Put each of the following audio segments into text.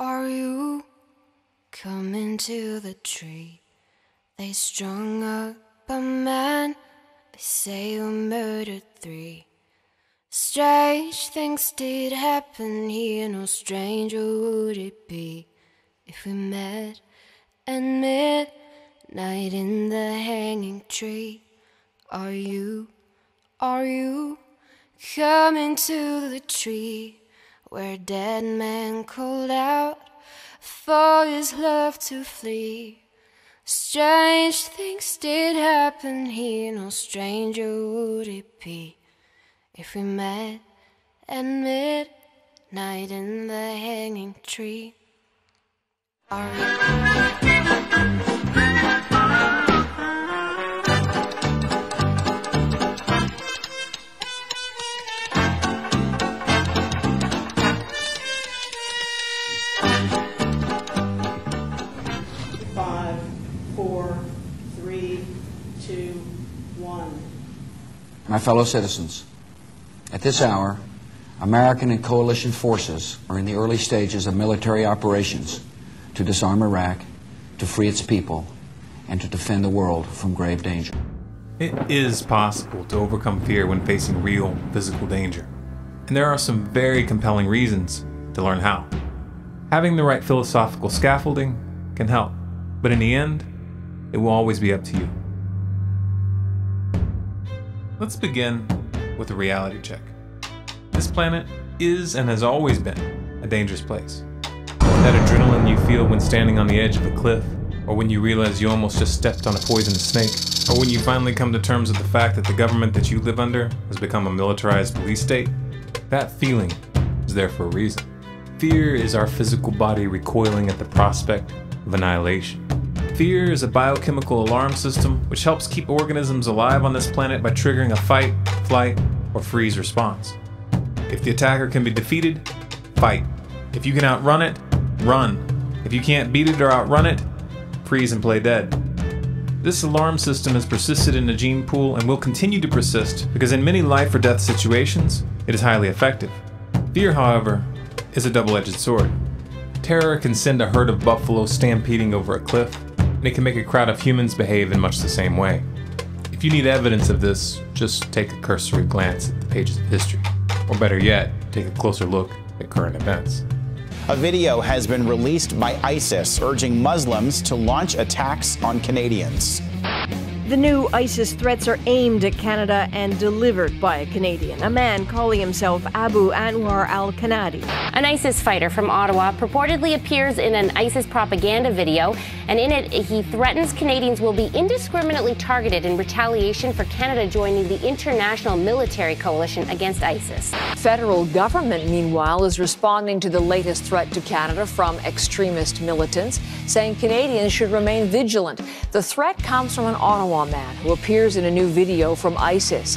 Are you coming to the tree? They strung up a man, they say you murdered 3. Strange things did happen here, no stranger would it be if we met at midnight in the hanging tree. Are you coming to the tree where a dead man called out for his love to flee? Strange things did happen here, no stranger would it be if we met at midnight in the hanging tree. Are you? My fellow citizens, at this hour, American and coalition forces are in the early stages of military operations to disarm Iraq, to free its people, and to defend the world from grave danger. It is possible to overcome fear when facing real physical danger. And there are some very compelling reasons to learn how. Having the right philosophical scaffolding can help, but in the end, it will always be up to you. Let's begin with a reality check. This planet is and has always been a dangerous place. That adrenaline you feel when standing on the edge of a cliff, or when you realize you almost just stepped on a poisonous snake, or when you finally come to terms with the fact that the government that you live under has become a militarized police state, that feeling is there for a reason. Fear is our physical body recoiling at the prospect of annihilation. Fear is a biochemical alarm system which helps keep organisms alive on this planet by triggering a fight, flight, or freeze response. If the attacker can be defeated, fight. If you can outrun it, run. If you can't beat it or outrun it, freeze and play dead. This alarm system has persisted in the gene pool and will continue to persist because in many life or death situations, it is highly effective. Fear, however, is a double-edged sword. Terror can send a herd of buffalo stampeding over a cliff, and it can make a crowd of humans behave in much the same way. If you need evidence of this, just take a cursory glance at the pages of history. Or better yet, take a closer look at current events. A video has been released by ISIS urging Muslims to launch attacks on Canadians. The new ISIS threats are aimed at Canada and delivered by a Canadian, a man calling himself Abu Anwar al-Kanadi. An ISIS fighter from Ottawa purportedly appears in an ISIS propaganda video, and in it he threatens Canadians will be indiscriminately targeted in retaliation for Canada joining the international military coalition against ISIS. Federal government, meanwhile, is responding to the latest threat to Canada from extremist militants, saying Canadians should remain vigilant. The threat comes from an Ottawa man who appears in a new video from ISIS.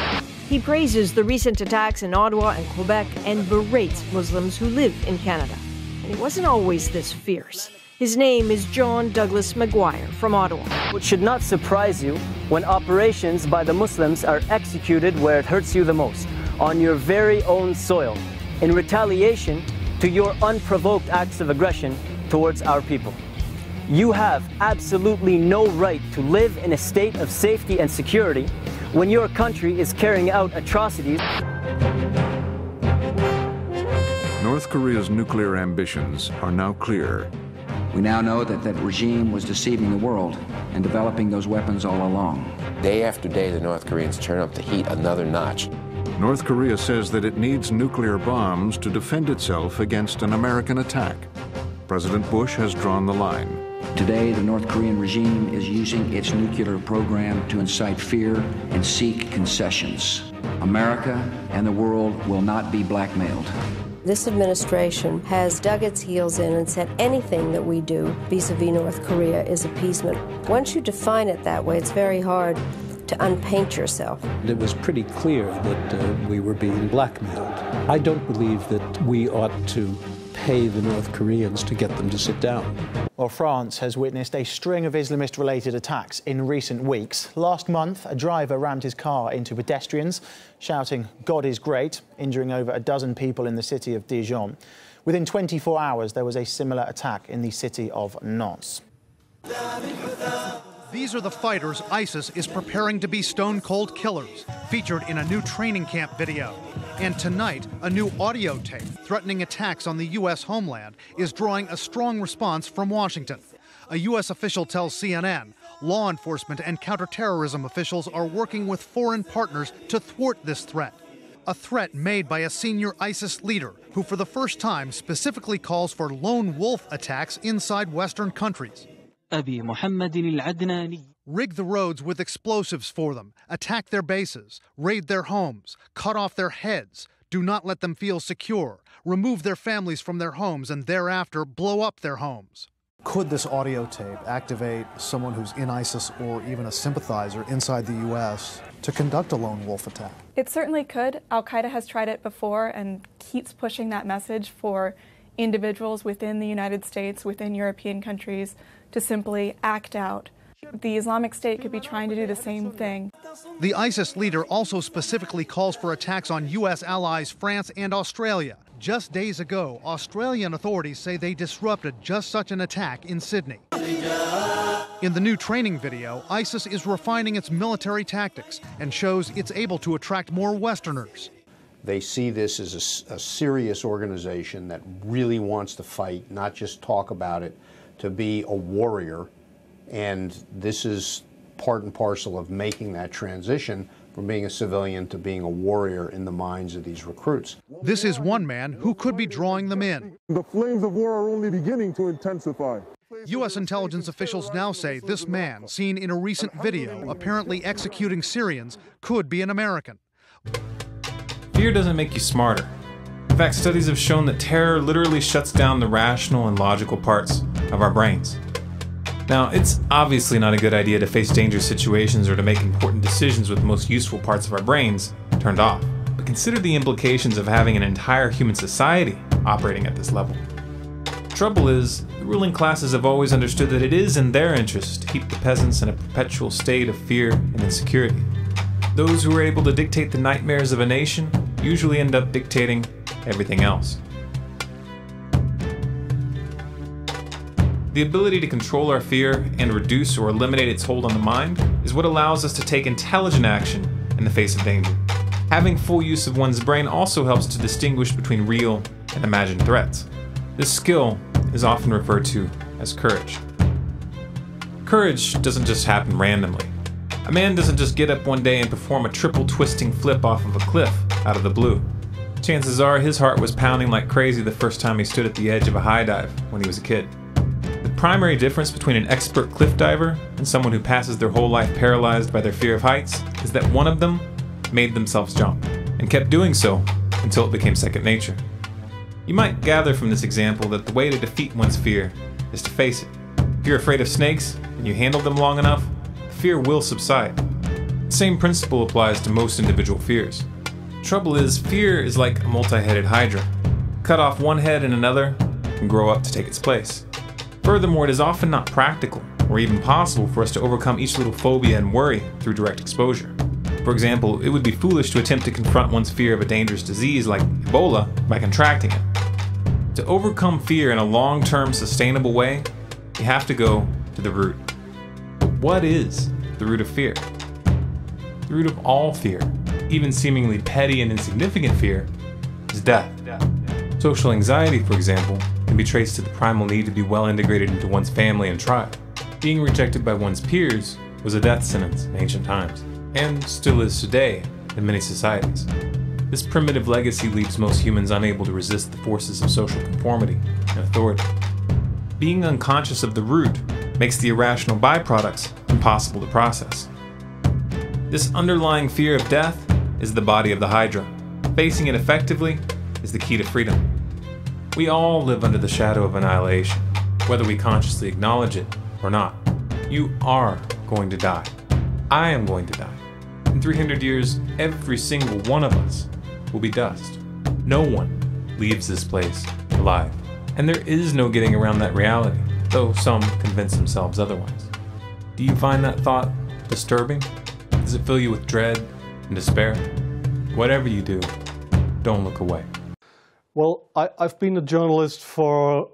He praises the recent attacks in Ottawa and Quebec and berates Muslims who live in Canada. And he wasn't always this fierce. His name is John Douglas Maguire from Ottawa. It should not surprise you when operations by the Muslims are executed where it hurts you the most, on your very own soil, in retaliation to your unprovoked acts of aggression towards our people. You have absolutely no right to live in a state of safety and security when your country is carrying out atrocities. North Korea's nuclear ambitions are now clear. We now know that that regime was deceiving the world and developing those weapons all along. Day after day, the North Koreans turn up the heat another notch. North Korea says that it needs nuclear bombs to defend itself against an American attack. President Bush has drawn the line. Today, the North Korean regime is using its nuclear program to incite fear and seek concessions. America and the world will not be blackmailed. This administration has dug its heels in and said anything that we do vis-a-vis North Korea is appeasement. Once you define it that way, it's very hard to unpaint yourself. It was pretty clear that we were being blackmailed. I don't believe that we ought to pay the North Koreans to get them to sit down. Well, France has witnessed a string of Islamist-related attacks in recent weeks. Last month, a driver rammed his car into pedestrians, shouting, "God is great," injuring over a dozen people in the city of Dijon. Within 24 hours, there was a similar attack in the city of Nantes. These are the fighters ISIS is preparing to be stone-cold killers, featured in a new training camp video. And tonight, a new audio tape threatening attacks on the U.S. homeland is drawing a strong response from Washington. A U.S. official tells CNN law enforcement and counterterrorism officials are working with foreign partners to thwart this threat. A threat made by a senior ISIS leader who for the first time specifically calls for lone wolf attacks inside Western countries. Rig the roads with explosives for them, attack their bases, raid their homes, cut off their heads, do not let them feel secure, remove their families from their homes, and thereafter blow up their homes. Could this audio tape activate someone who's in ISIS or even a sympathizer inside the U.S. to conduct a lone wolf attack? It certainly could. Al-Qaeda has tried it before and keeps pushing that message for individuals within the United States, within European countries, to simply act out. The Islamic State could be trying to do the same thing. The ISIS leader also specifically calls for attacks on U.S. allies France and Australia. Just days ago, Australian authorities say they disrupted just such an attack in Sydney. In the new training video, ISIS is refining its military tactics and shows it's able to attract more Westerners. They see this as a serious organization that really wants to fight, not just talk about it, to be a warrior. And this is part and parcel of making that transition from being a civilian to being a warrior in the minds of these recruits. This is one man who could be drawing them in. The flames of war are only beginning to intensify. U.S. intelligence officials now say this man, seen in a recent video apparently executing Syrians, could be an American. Fear doesn't make you smarter. In fact, studies have shown that terror literally shuts down the rational and logical parts of our brains. Now, it's obviously not a good idea to face dangerous situations or to make important decisions with the most useful parts of our brains turned off. But consider the implications of having an entire human society operating at this level. The trouble is, the ruling classes have always understood that it is in their interest to keep the peasants in a perpetual state of fear and insecurity. Those who are able to dictate the nightmares of a nation usually end up dictating everything else. The ability to control our fear and reduce or eliminate its hold on the mind is what allows us to take intelligent action in the face of danger. Having full use of one's brain also helps to distinguish between real and imagined threats. This skill is often referred to as courage. Courage doesn't just happen randomly. A man doesn't just get up one day and perform a triple twisting flip off of a cliff out of the blue. Chances are his heart was pounding like crazy the first time he stood at the edge of a high dive when he was a kid. The primary difference between an expert cliff diver and someone who passes their whole life paralyzed by their fear of heights is that one of them made themselves jump and kept doing so until it became second nature. You might gather from this example that the way to defeat one's fear is to face it. If you're afraid of snakes and you handle them long enough, the fear will subside. The same principle applies to most individual fears. The trouble is, fear is like a multi-headed hydra. Cut off one head and another can grow up to take its place. Furthermore, it is often not practical or even possible for us to overcome each little phobia and worry through direct exposure. For example, it would be foolish to attempt to confront one's fear of a dangerous disease like Ebola by contracting it. To overcome fear in a long-term sustainable way, you have to go to the root. But what is the root of fear? The root of all fear, even seemingly petty and insignificant fear, is death. Social anxiety, for example, can be traced to the primal need to be well integrated into one's family and tribe. Being rejected by one's peers was a death sentence in ancient times, and still is today in many societies. This primitive legacy leaves most humans unable to resist the forces of social conformity and authority. Being unconscious of the root makes the irrational byproducts impossible to process. This underlying fear of death is the body of the Hydra. Facing it effectively is the key to freedom. We all live under the shadow of annihilation, whether we consciously acknowledge it or not. You are going to die. I am going to die. In 300 years, every single one of us will be dust. No one leaves this place alive. And there is no getting around that reality, though some convince themselves otherwise. Do you find that thought disturbing? Does it fill you with dread and despair? Whatever you do, don't look away. Well, I've been a journalist for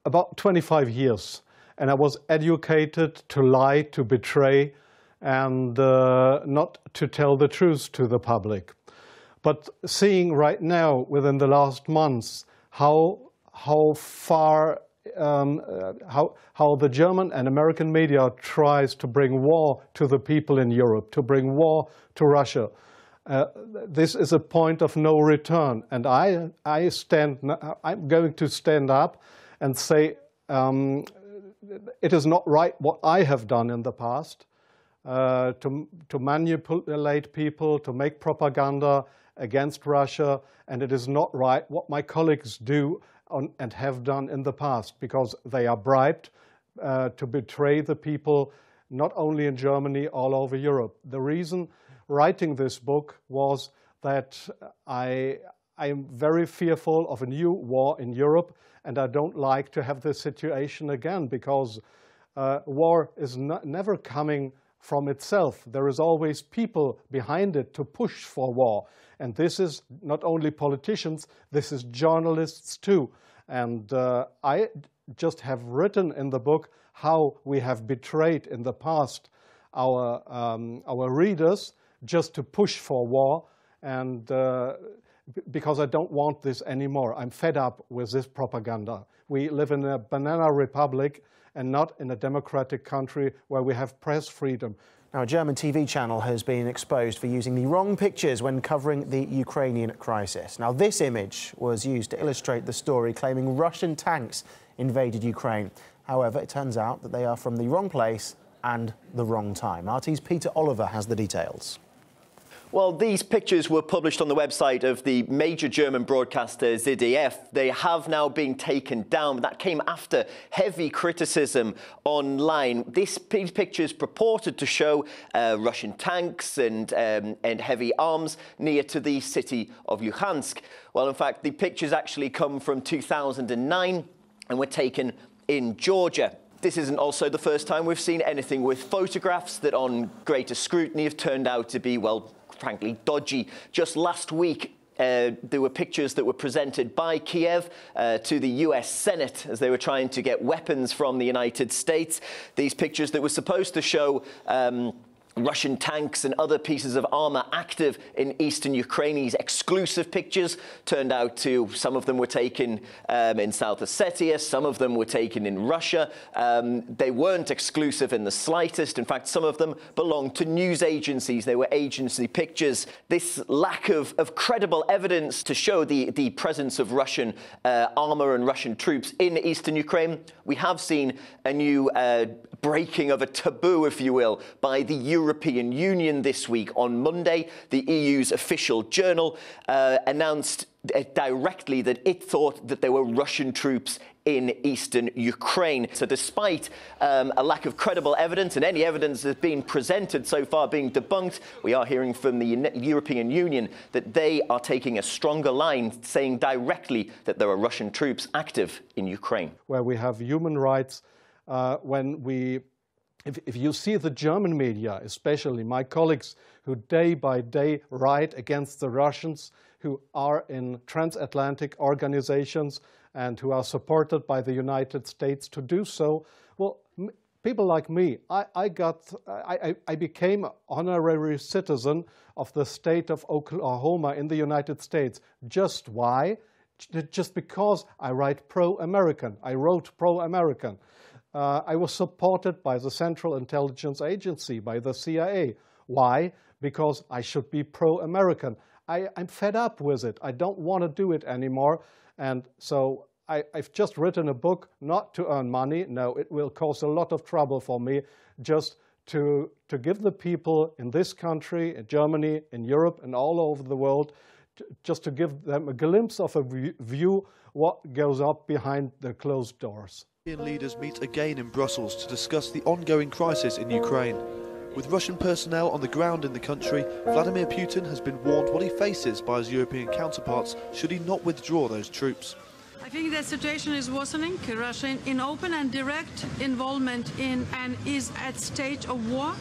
about 25 years, and I was educated to lie, to betray, and not to tell the truth to the public. But seeing right now, within the last months, how far how the German and American media tries to bring war to the people in Europe, to bring war to Russia. This is a point of no return, and I'm going to stand up and say it is not right what I have done in the past, to manipulate people, to make propaganda against Russia, and it is not right what my colleagues do and have done in the past, because they are bribed to betray the people, not only in Germany, all over Europe. The reason writing this book was that I am very fearful of a new war in Europe, and I don't like to have this situation again, because war is never coming from itself. There is always people behind it to push for war. And this is not only politicians, this is journalists too. And I just have written in the book how we have betrayed in the past our readers just to push for war, and because I don't want this anymore. I'm fed up with this propaganda. We live in a banana republic and not in a democratic country where we have press freedom. Now, a German TV channel has been exposed for using the wrong pictures when covering the Ukrainian crisis. Now, this image was used to illustrate the story, claiming Russian tanks invaded Ukraine. However, it turns out that they are from the wrong place and the wrong time. RT's Peter Oliver has the details. Well, these pictures were published on the website of the major German broadcaster ZDF. They have now been taken down. That came after heavy criticism online. These pictures purported to show Russian tanks and heavy arms near to the city of Luhansk. Well, in fact, the pictures actually come from 2009 and were taken in Georgia. This isn't also the first time we've seen anything with photographs that on greater scrutiny have turned out to be, well, frankly, dodgy. Just last week, there were pictures that were presented by Kiev to the US Senate as they were trying to get weapons from the United States. These pictures that were supposed to show Russian tanks and other pieces of armor active in eastern Ukraine. These exclusive pictures turned out to, some of them were taken in South Ossetia, some of them were taken in Russia. They weren't exclusive in the slightest. In fact, some of them belonged to news agencies. They were agency pictures. This lack of credible evidence to show the presence of Russian armor and Russian troops in eastern Ukraine. We have seen a new breaking of a taboo, if you will, by the European Union this week. On Monday, the EU's official journal announced directly that it thought that there were Russian troops in eastern Ukraine. So despite a lack of credible evidence, and any evidence that's been presented so far being debunked, we are hearing from the European Union that they are taking a stronger line, saying directly that there are Russian troops active in Ukraine. Where we have human rights, if you see the German media, especially my colleagues who day by day write against the Russians, who are in transatlantic organizations and who are supported by the United States to do so, well, people like me, I became an honorary citizen of the state of Oklahoma in the United States. Just why? Just because I write pro-American. I wrote pro-American. I was supported by the Central Intelligence Agency, by the CIA. Why? Because I should be pro-American. I'm fed up with it. I don't want to do it anymore. And so I've just written a book not to earn money. No, it will cause a lot of trouble for me, just to give the people in this country, in Germany, in Europe, and all over the world, just to give them a glimpse of a view what goes up behind the closed doors. European leaders meet again in Brussels to discuss the ongoing crisis in Ukraine. With Russian personnel on the ground in the country, Vladimir Putin has been warned what he faces by his European counterparts should he not withdraw those troops. I think the situation is worsening. Russia in open and direct involvement in and is at stage of war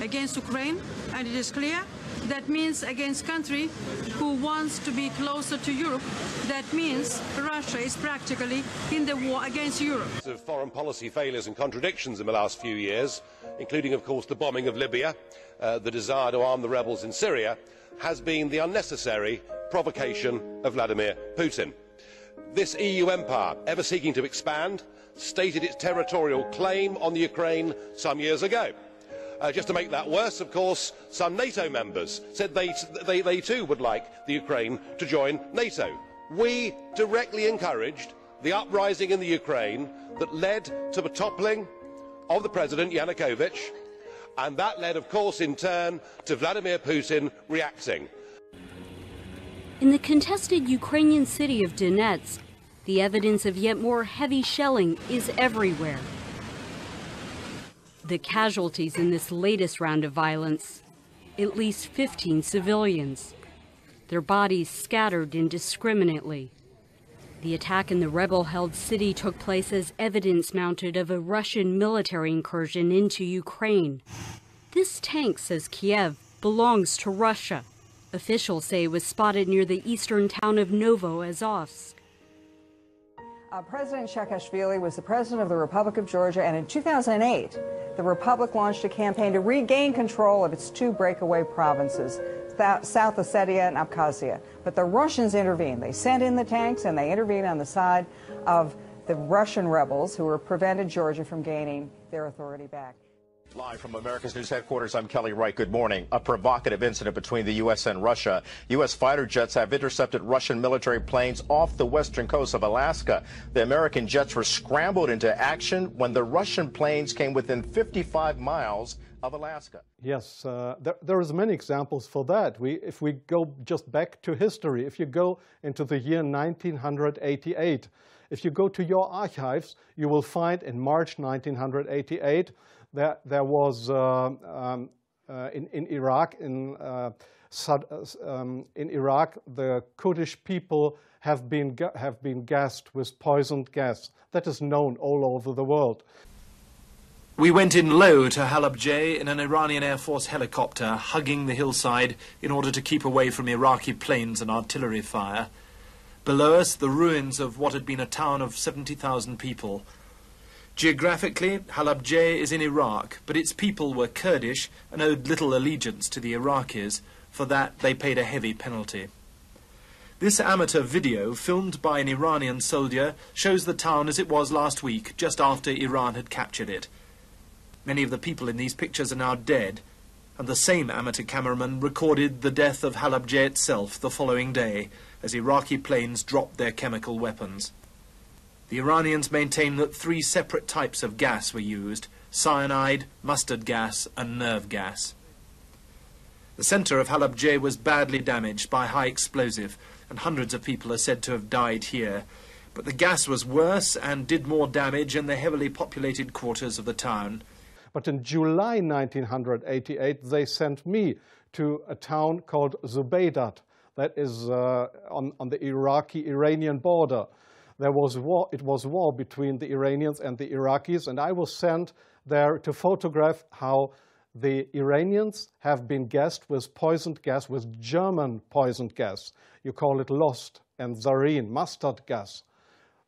against Ukraine, and it is clear That means against country who wants to be closer to Europe. That means Russia is practically in the war against Europe. Of foreign policy failures and contradictions in the last few years, including, of course, the bombing of Libya, the desire to arm the rebels in Syria, has been the unnecessary provocation of Vladimir Putin. This EU empire, ever seeking to expand, stated its territorial claim on the Ukraine some years ago. Just to make that worse, of course, some NATO members said they too would like the Ukraine to join NATO. We directly encouraged the uprising in the Ukraine that led to the toppling of the President Yanukovych, and that led, of course, in turn to Vladimir Putin reacting. In the contested Ukrainian city of Donetsk, the evidence of yet more heavy shelling is everywhere. The casualties in this latest round of violence, at least 15 civilians, their bodies scattered indiscriminately. The attack in the rebel-held city took place as evidence mounted of a Russian military incursion into Ukraine. This tank, says Kiev, belongs to Russia. Officials say it was spotted near the eastern town of Novoazovsk. President Saakashvili was the president of the Republic of Georgia, and in 2008, the Republic launched a campaign to regain control of its two breakaway provinces, South Ossetia and Abkhazia. But the Russians intervened. They sent in the tanks, and they intervened on the side of the Russian rebels who prevented Georgia from gaining their authority back. Live from America's News Headquarters, I'm Kelly Wright. Good morning. A provocative incident between the U.S. and Russia. U.S. fighter jets have intercepted Russian military planes off the western coast of Alaska. The American jets were scrambled into action when the Russian planes came within 55 miles of Alaska. Yes, there is many examples for that. If we go just back to history, if you go into the year 1988, if you go to your archives, you will find in March 1988, there was in Iraq, in Iraq, the Kurdish people have been gassed with poisoned gas. That is known all over the world. We went in low to Halabja in an Iranian Air Force helicopter, hugging the hillside in order to keep away from Iraqi planes and artillery fire. Below us, the ruins of what had been a town of 70,000 people. Geographically, Halabja is in Iraq, but its people were Kurdish and owed little allegiance to the Iraqis. For that, they paid a heavy penalty. This amateur video, filmed by an Iranian soldier, shows the town as it was last week, just after Iran had captured it. Many of the people in these pictures are now dead, and the same amateur cameraman recorded the death of Halabja itself the following day, as Iraqi planes dropped their chemical weapons. The Iranians maintain that 3 separate types of gas were used: cyanide, mustard gas, and nerve gas. The centre of Halabja was badly damaged by high explosive, and hundreds of people are said to have died here. But the gas was worse and did more damage in the heavily populated quarters of the town. But in July 1988, they sent me to a town called Zubeidat, that is on the Iraqi-Iranian border. There was war. It was war between the Iranians and the Iraqis, and I was sent there to photograph how the Iranians have been gassed with poisoned gas, with German poisoned gas. You call it Lost and Zarine, mustard gas,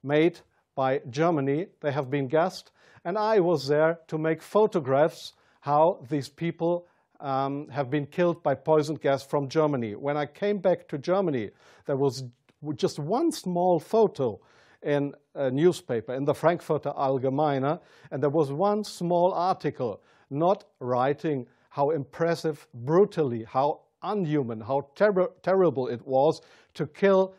made by Germany. They have been gassed, and I was there to make photographs how these people have been killed by poisoned gas from Germany. When I came back to Germany, there was just one small photo in a newspaper, in the Frankfurter Allgemeine, and there was one small article not writing how impressive, brutally, how unhuman, how terrible it was to kill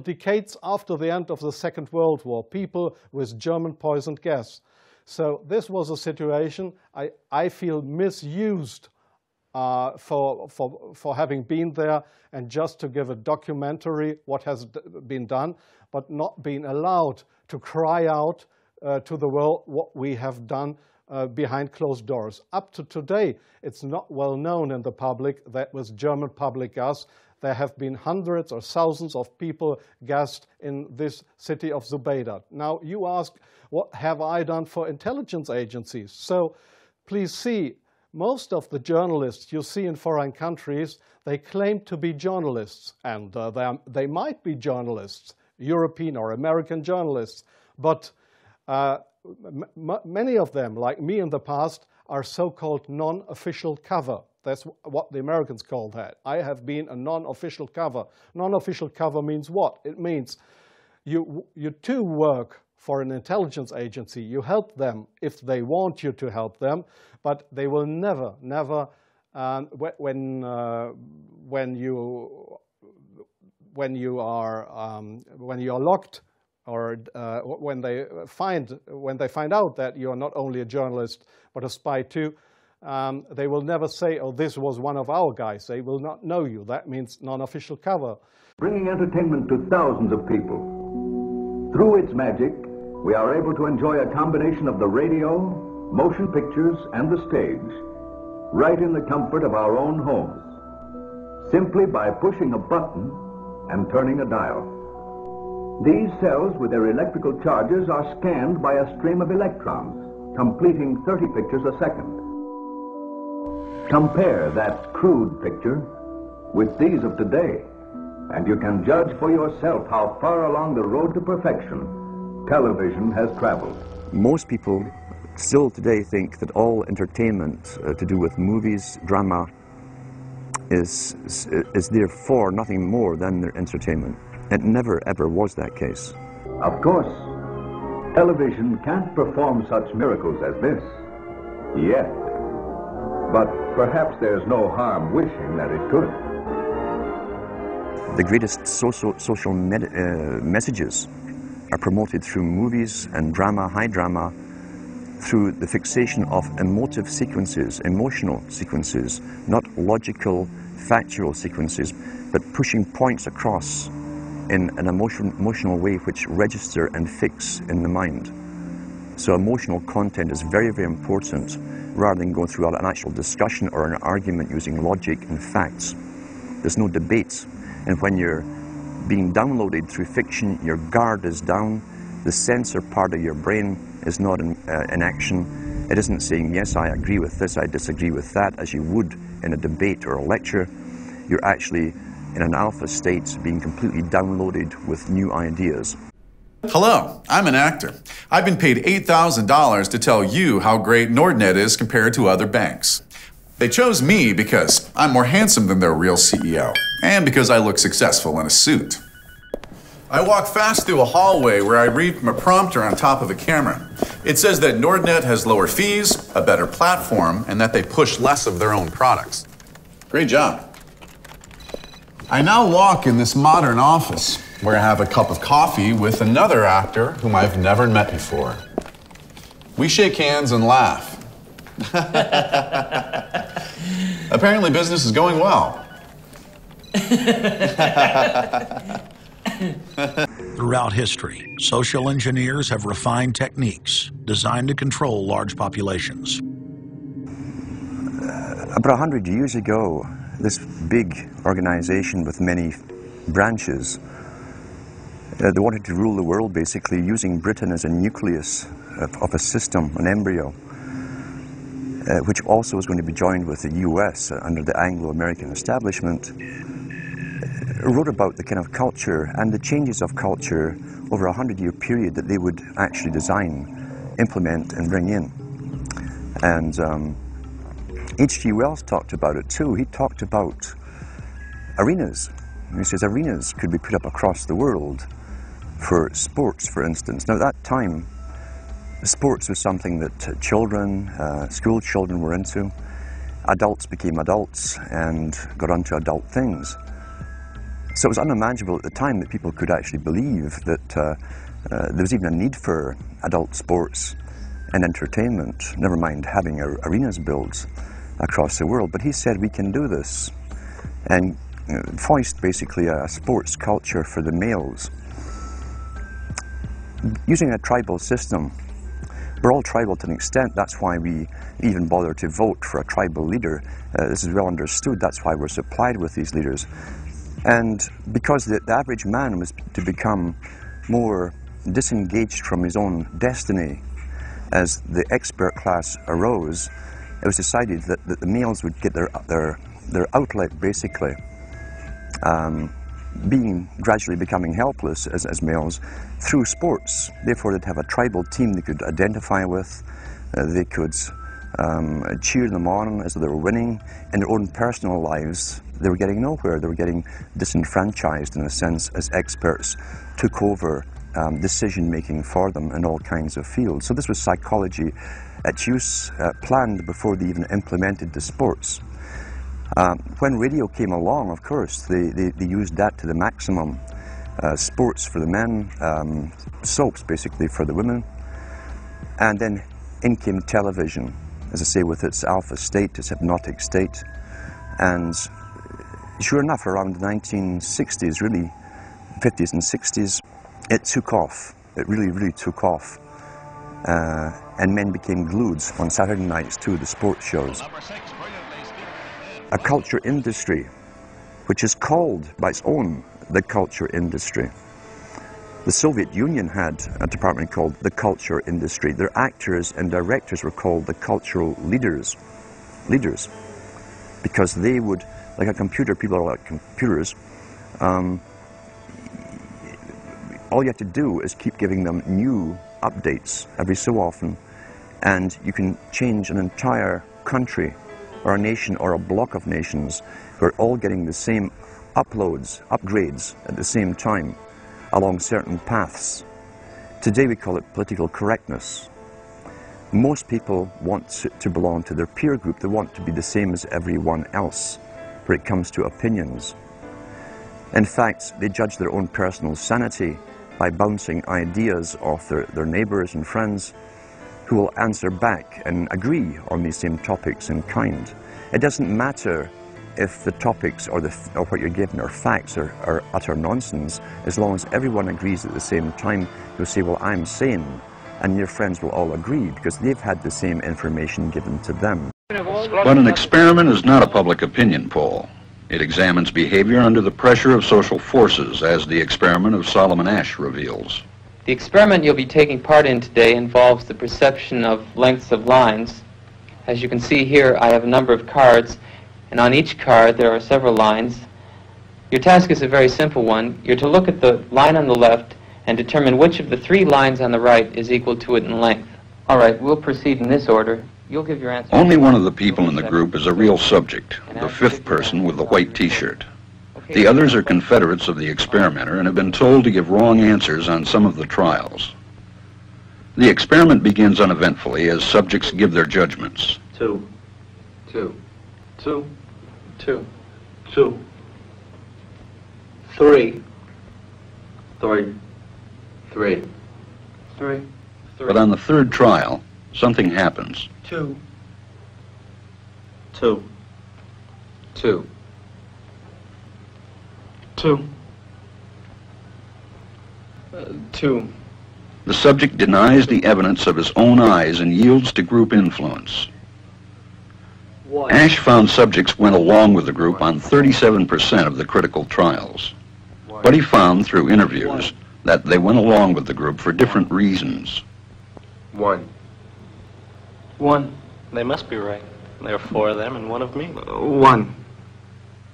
decades after the end of the Second World War, people with German poisoned gas. So this was a situation I feel misused for having been there and just to give a documentary what has been done, but not being allowed to cry out to the world what we have done behind closed doors. Up to today, it's not well known in the public that with German public gas, there have been hundreds or thousands of people gassed in this city of Zubeidat. Now, you ask, what have I done for intelligence agencies? So, please see, most of the journalists you see in foreign countries, they claim to be journalists, and they might be journalists, European or American journalists, but many of them, like me in the past, are so-called non-official cover. That's what the Americans call that. I have been a non-official cover. Non-official cover means what? It means you too work for an intelligence agency. You help them if they want you to help them, but they will never, when you are locked, or when they find out that you are not only a journalist but a spy too, they will never say, "Oh, this was one of our guys." They will not know you. That means non-official cover. Bringing entertainment to thousands of people. Through its magic, we are able to enjoy a combination of the radio, motion pictures, and the stage, right in the comfort of our own homes, simply by pushing a button and turning a dial. These cells with their electrical charges are scanned by a stream of electrons, completing 30 pictures a second. Compare that crude picture with these of today, and you can judge for yourself how far along the road to perfection television has traveled. Most people still today think that all entertainment to do with movies, drama, is therefore nothing more than their entertainment. It never ever was that case. Of course, television can't perform such miracles as this, yet. But perhaps there's no harm wishing that it could. The greatest social messages are promoted through movies and drama, high drama, through the fixation of emotive sequences, emotional sequences, not logical, factual sequences, but pushing points across in an emotional way which register and fix in the mind. So emotional content is very, very important, rather than going through an actual discussion or an argument using logic and facts. There's no debate, and when you're being downloaded through fiction, your guard is down, the censor part of your brain is not in action. It isn't saying, yes, I agree with this, I disagree with that, as you would in a debate or a lecture. You're actually in an alpha state, being completely downloaded with new ideas. Hello, I'm an actor. I've been paid $8,000 to tell you how great Nordnet is compared to other banks. They chose me because I'm more handsome than their real CEO, and because I look successful in a suit. I walk fast through a hallway where I read from a prompter on top of a camera. It says that Nordnet has lower fees, a better platform, and that they push less of their own products. Great job. I now walk in this modern office where I have a cup of coffee with another actor whom I've never met before. We shake hands and laugh. Apparently business is going well. Throughout history, social engineers have refined techniques designed to control large populations. About 100 years ago, this big organization with many branches, they wanted to rule the world basically using Britain as a nucleus of a system, an embryo, which also was going to be joined with the US under the Anglo-American establishment. Wrote about the kind of culture and the changes of culture over a 100-year period that they would actually design, implement and bring in. And H.G. Wells talked about it too. He talked about arenas. He says arenas could be put up across the world for sports, for instance. Now at that time, sports was something that children, school children were into. Adults became adults and got onto adult things. So it was unimaginable at the time that people could actually believe that there was even a need for adult sports and entertainment, never mind having arenas built across the world. But he said we can do this and foist basically a sports culture for the males. Using a tribal system. We're all tribal to an extent, that's why we even bother to vote for a tribal leader. This is well understood, that's why we're supplied with these leaders. And because the average man was to become more disengaged from his own destiny, as the expert class arose, it was decided that the males would get their outlet, basically, gradually becoming helpless as males, through sports. Therefore, they'd have a tribal team they could identify with. They could cheer them on as they were winning. In their own personal lives, they were getting nowhere. They were getting disenfranchised, in a sense, as experts took over decision-making for them in all kinds of fields. So this was psychology at use, planned before they even implemented the sports. When radio came along, of course, they used that to the maximum. Sports for the men, soaps basically for the women, and then in came television, as I say, with its alpha state, its hypnotic state. And sure enough, around the 1960s, really, 50s and 60s, it took off. It really, really took off. And men became glued on Saturday nights to the sports shows. A culture industry, which is called by its own the culture industry. The Soviet Union had a department called the culture industry. Their actors and directors were called the cultural leaders, because they would, like a computer, people are like computers, all you have to do is keep giving them new updates every so often, and you can change an entire country or a nation or a block of nations who are all getting the same upgrades at the same time along certain paths. Today we call it political correctness. Most people want to belong to their peer group. They want to be the same as everyone else when it comes to opinions. In fact, they judge their own personal sanity by bouncing ideas off their neighbours and friends who will answer back and agree on these same topics in kind. It doesn't matter if the topics or what you're given are facts or utter nonsense, as long as everyone agrees at the same time. You'll say, well, I'm sane, and your friends will all agree because they've had the same information given to them. But an experiment is not a public opinion poll. It examines behavior under the pressure of social forces, as the experiment of Solomon Asch reveals. The experiment you'll be taking part in today involves the perception of lengths of lines. As you can see here, I have a number of cards, and on each card there are several lines. Your task is a very simple one. You're to look at the line on the left and determine which of the three lines on the right is equal to it in length. All right, we'll proceed in this order. You'll give your answer. Only one of the people in the group is a real subject, the fifth person with the white t-shirt. The others are confederates of the experimenter and have been told to give wrong answers on some of the trials. The experiment begins uneventfully as subjects give their judgments. 2, 2, 2, 2, 2, 3, 3, 3, 3. But on the third trial, something happens. 2, 2, 2, 2, 2. The subject denies the evidence of his own eyes and yields to group influence. Asch found subjects went along with the group on 37% of the critical trials. But he found through interviews that they went along with the group for different reasons. 1. 1. They must be right. There are 4 of them and 1 of me. 1.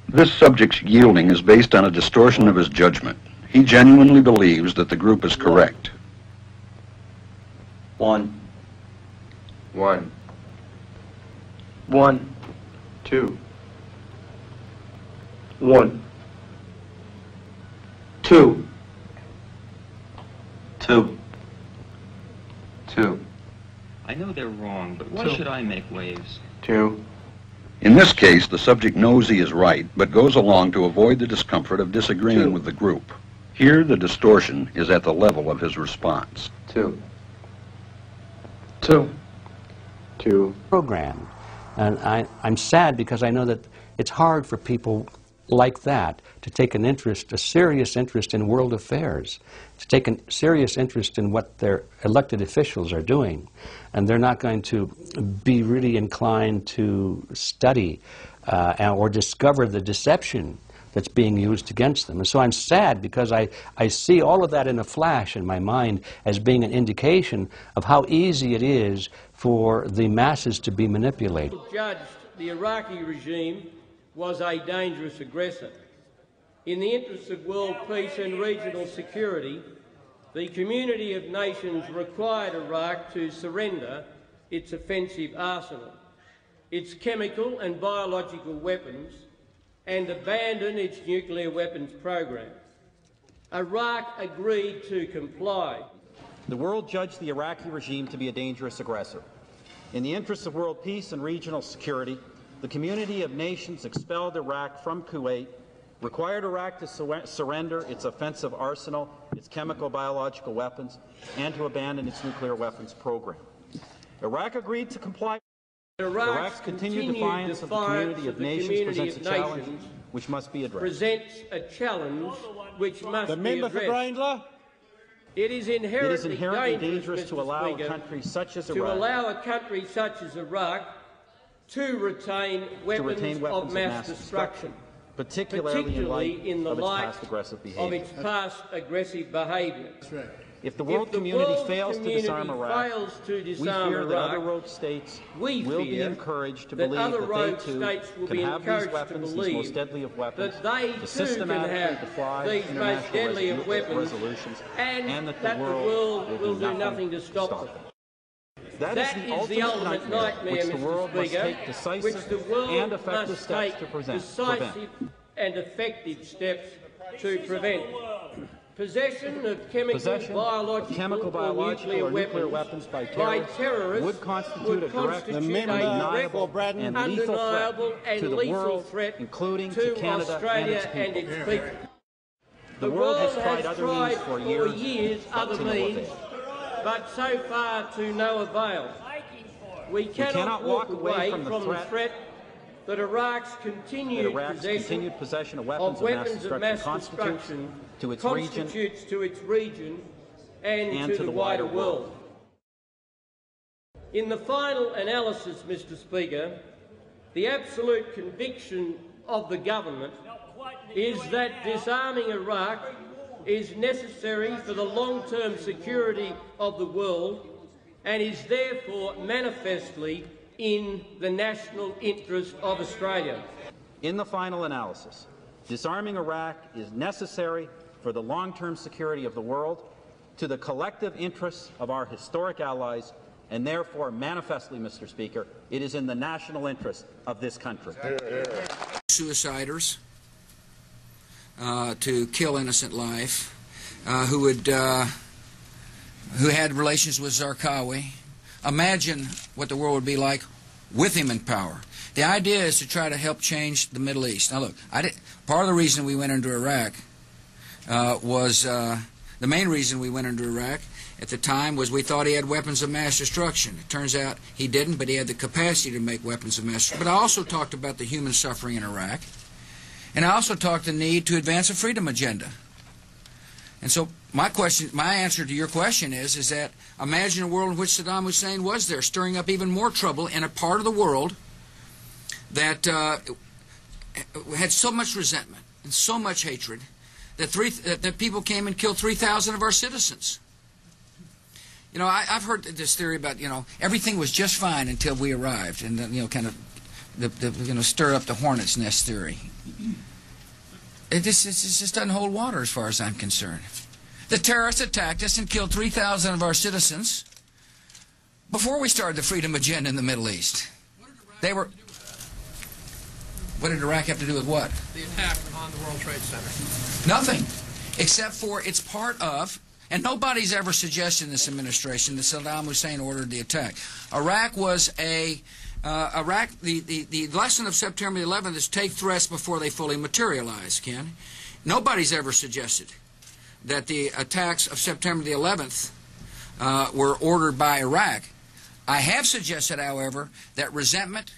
This subject's yielding is based on a distortion of his judgment. He genuinely believes that the group is correct. 1. 1. 1. 2. 1. 2. 2. 2. I know they're wrong, but why should I make waves? 2. In this case, the subject knows he is right, but goes along to avoid the discomfort of disagreeing with the group. Here, the distortion is at the level of his response. 2. 2. 2. Program. And I'm sad because I know that it's hard for people like that to take an interest, a serious interest in world affairs, to take a serious interest in what their elected officials are doing. And they're not going to be really inclined to study or discover the deception that's being used against them. And so I'm sad because I see all of that in a flash in my mind as being an indication of how easy it is for the masses to be manipulated. Judged the Iraqi regime was a dangerous aggressor. In the interests of world peace and regional security, the community of nations required Iraq to surrender its offensive arsenal, its chemical and biological weapons, and abandon its nuclear weapons program. Iraq agreed to comply. The world judged the Iraqi regime to be a dangerous aggressor. In the interests of world peace and regional security, the community of nations expelled Iraq from Kuwait, required Iraq to surrender its offensive arsenal, its chemical biological weapons, and to abandon its nuclear weapons program. Iraq agreed to comply. Iraq's continued defiance of the community of nations presents a challenge which must be addressed. Presents a challenge which must be addressed. It is inherently dangerous to allow a country such as Iraq to retain weapons of mass destruction, particularly in the light of its past aggressive behaviour. If the world community fails to disarm Iraq, we fear that other rogue states will be encouraged to believe that they too can have these weapons, these most deadly of weapons, to systematically defy international resolutions, and that the world will do nothing to stop them. That is the ultimate nightmare, which the world must take decisive and effective steps to prevent. Possession of chemical, biological, or nuclear weapons by terrorists would constitute a direct, undeniable, and lethal threat, including to Canada and its people. The world has tried other means for years, but so far to no avail. We cannot walk away from the threat that Iraq's continued possession of weapons of mass destruction constitutes to its region and to the wider world. In the final analysis, Mr. Speaker, the absolute conviction of the government is that disarming Iraq is necessary for the long-term security of the world and is therefore manifestly in the national interest of Australia. In the final analysis, disarming Iraq is necessary for the long-term security of the world, to the collective interests of our historic allies, and therefore manifestly, Mr. Speaker, it is in the national interest of this country. Suiciders to kill innocent life, who had relations with Zarqawi. Imagine what the world would be like with him in power. The idea is to try to help change the Middle East. Now look, part of the reason we went into Iraq was the main reason we went into Iraq at the time was we thought he had weapons of mass destruction. It turns out he didn't, but he had the capacity to make weapons of mass destruction. But I also talked about the human suffering in Iraq, and I also talked the need to advance a freedom agenda. And so my answer to your question is that imagine a world in which Saddam Hussein was there, stirring up even more trouble in a part of the world that had so much resentment and so much hatred that people came and killed 3,000 of our citizens. You know, I've heard this theory about, everything was just fine until we arrived, and kind of the stir up the hornet's nest theory. It just doesn't hold water as far as I'm concerned. The terrorists attacked us and killed 3,000 of our citizens before we started the freedom agenda in the Middle East. What did Iraq have to do with what? The attack on the World Trade Center. Nothing, except for it's part of, and nobody's ever suggested in this administration that Saddam Hussein ordered the attack. Iraq was the lesson of September the 11th is take threats before they fully materialize, Ken. Nobody's ever suggested that the attacks of September the 11th were ordered by Iraq. I have suggested, however, that resentment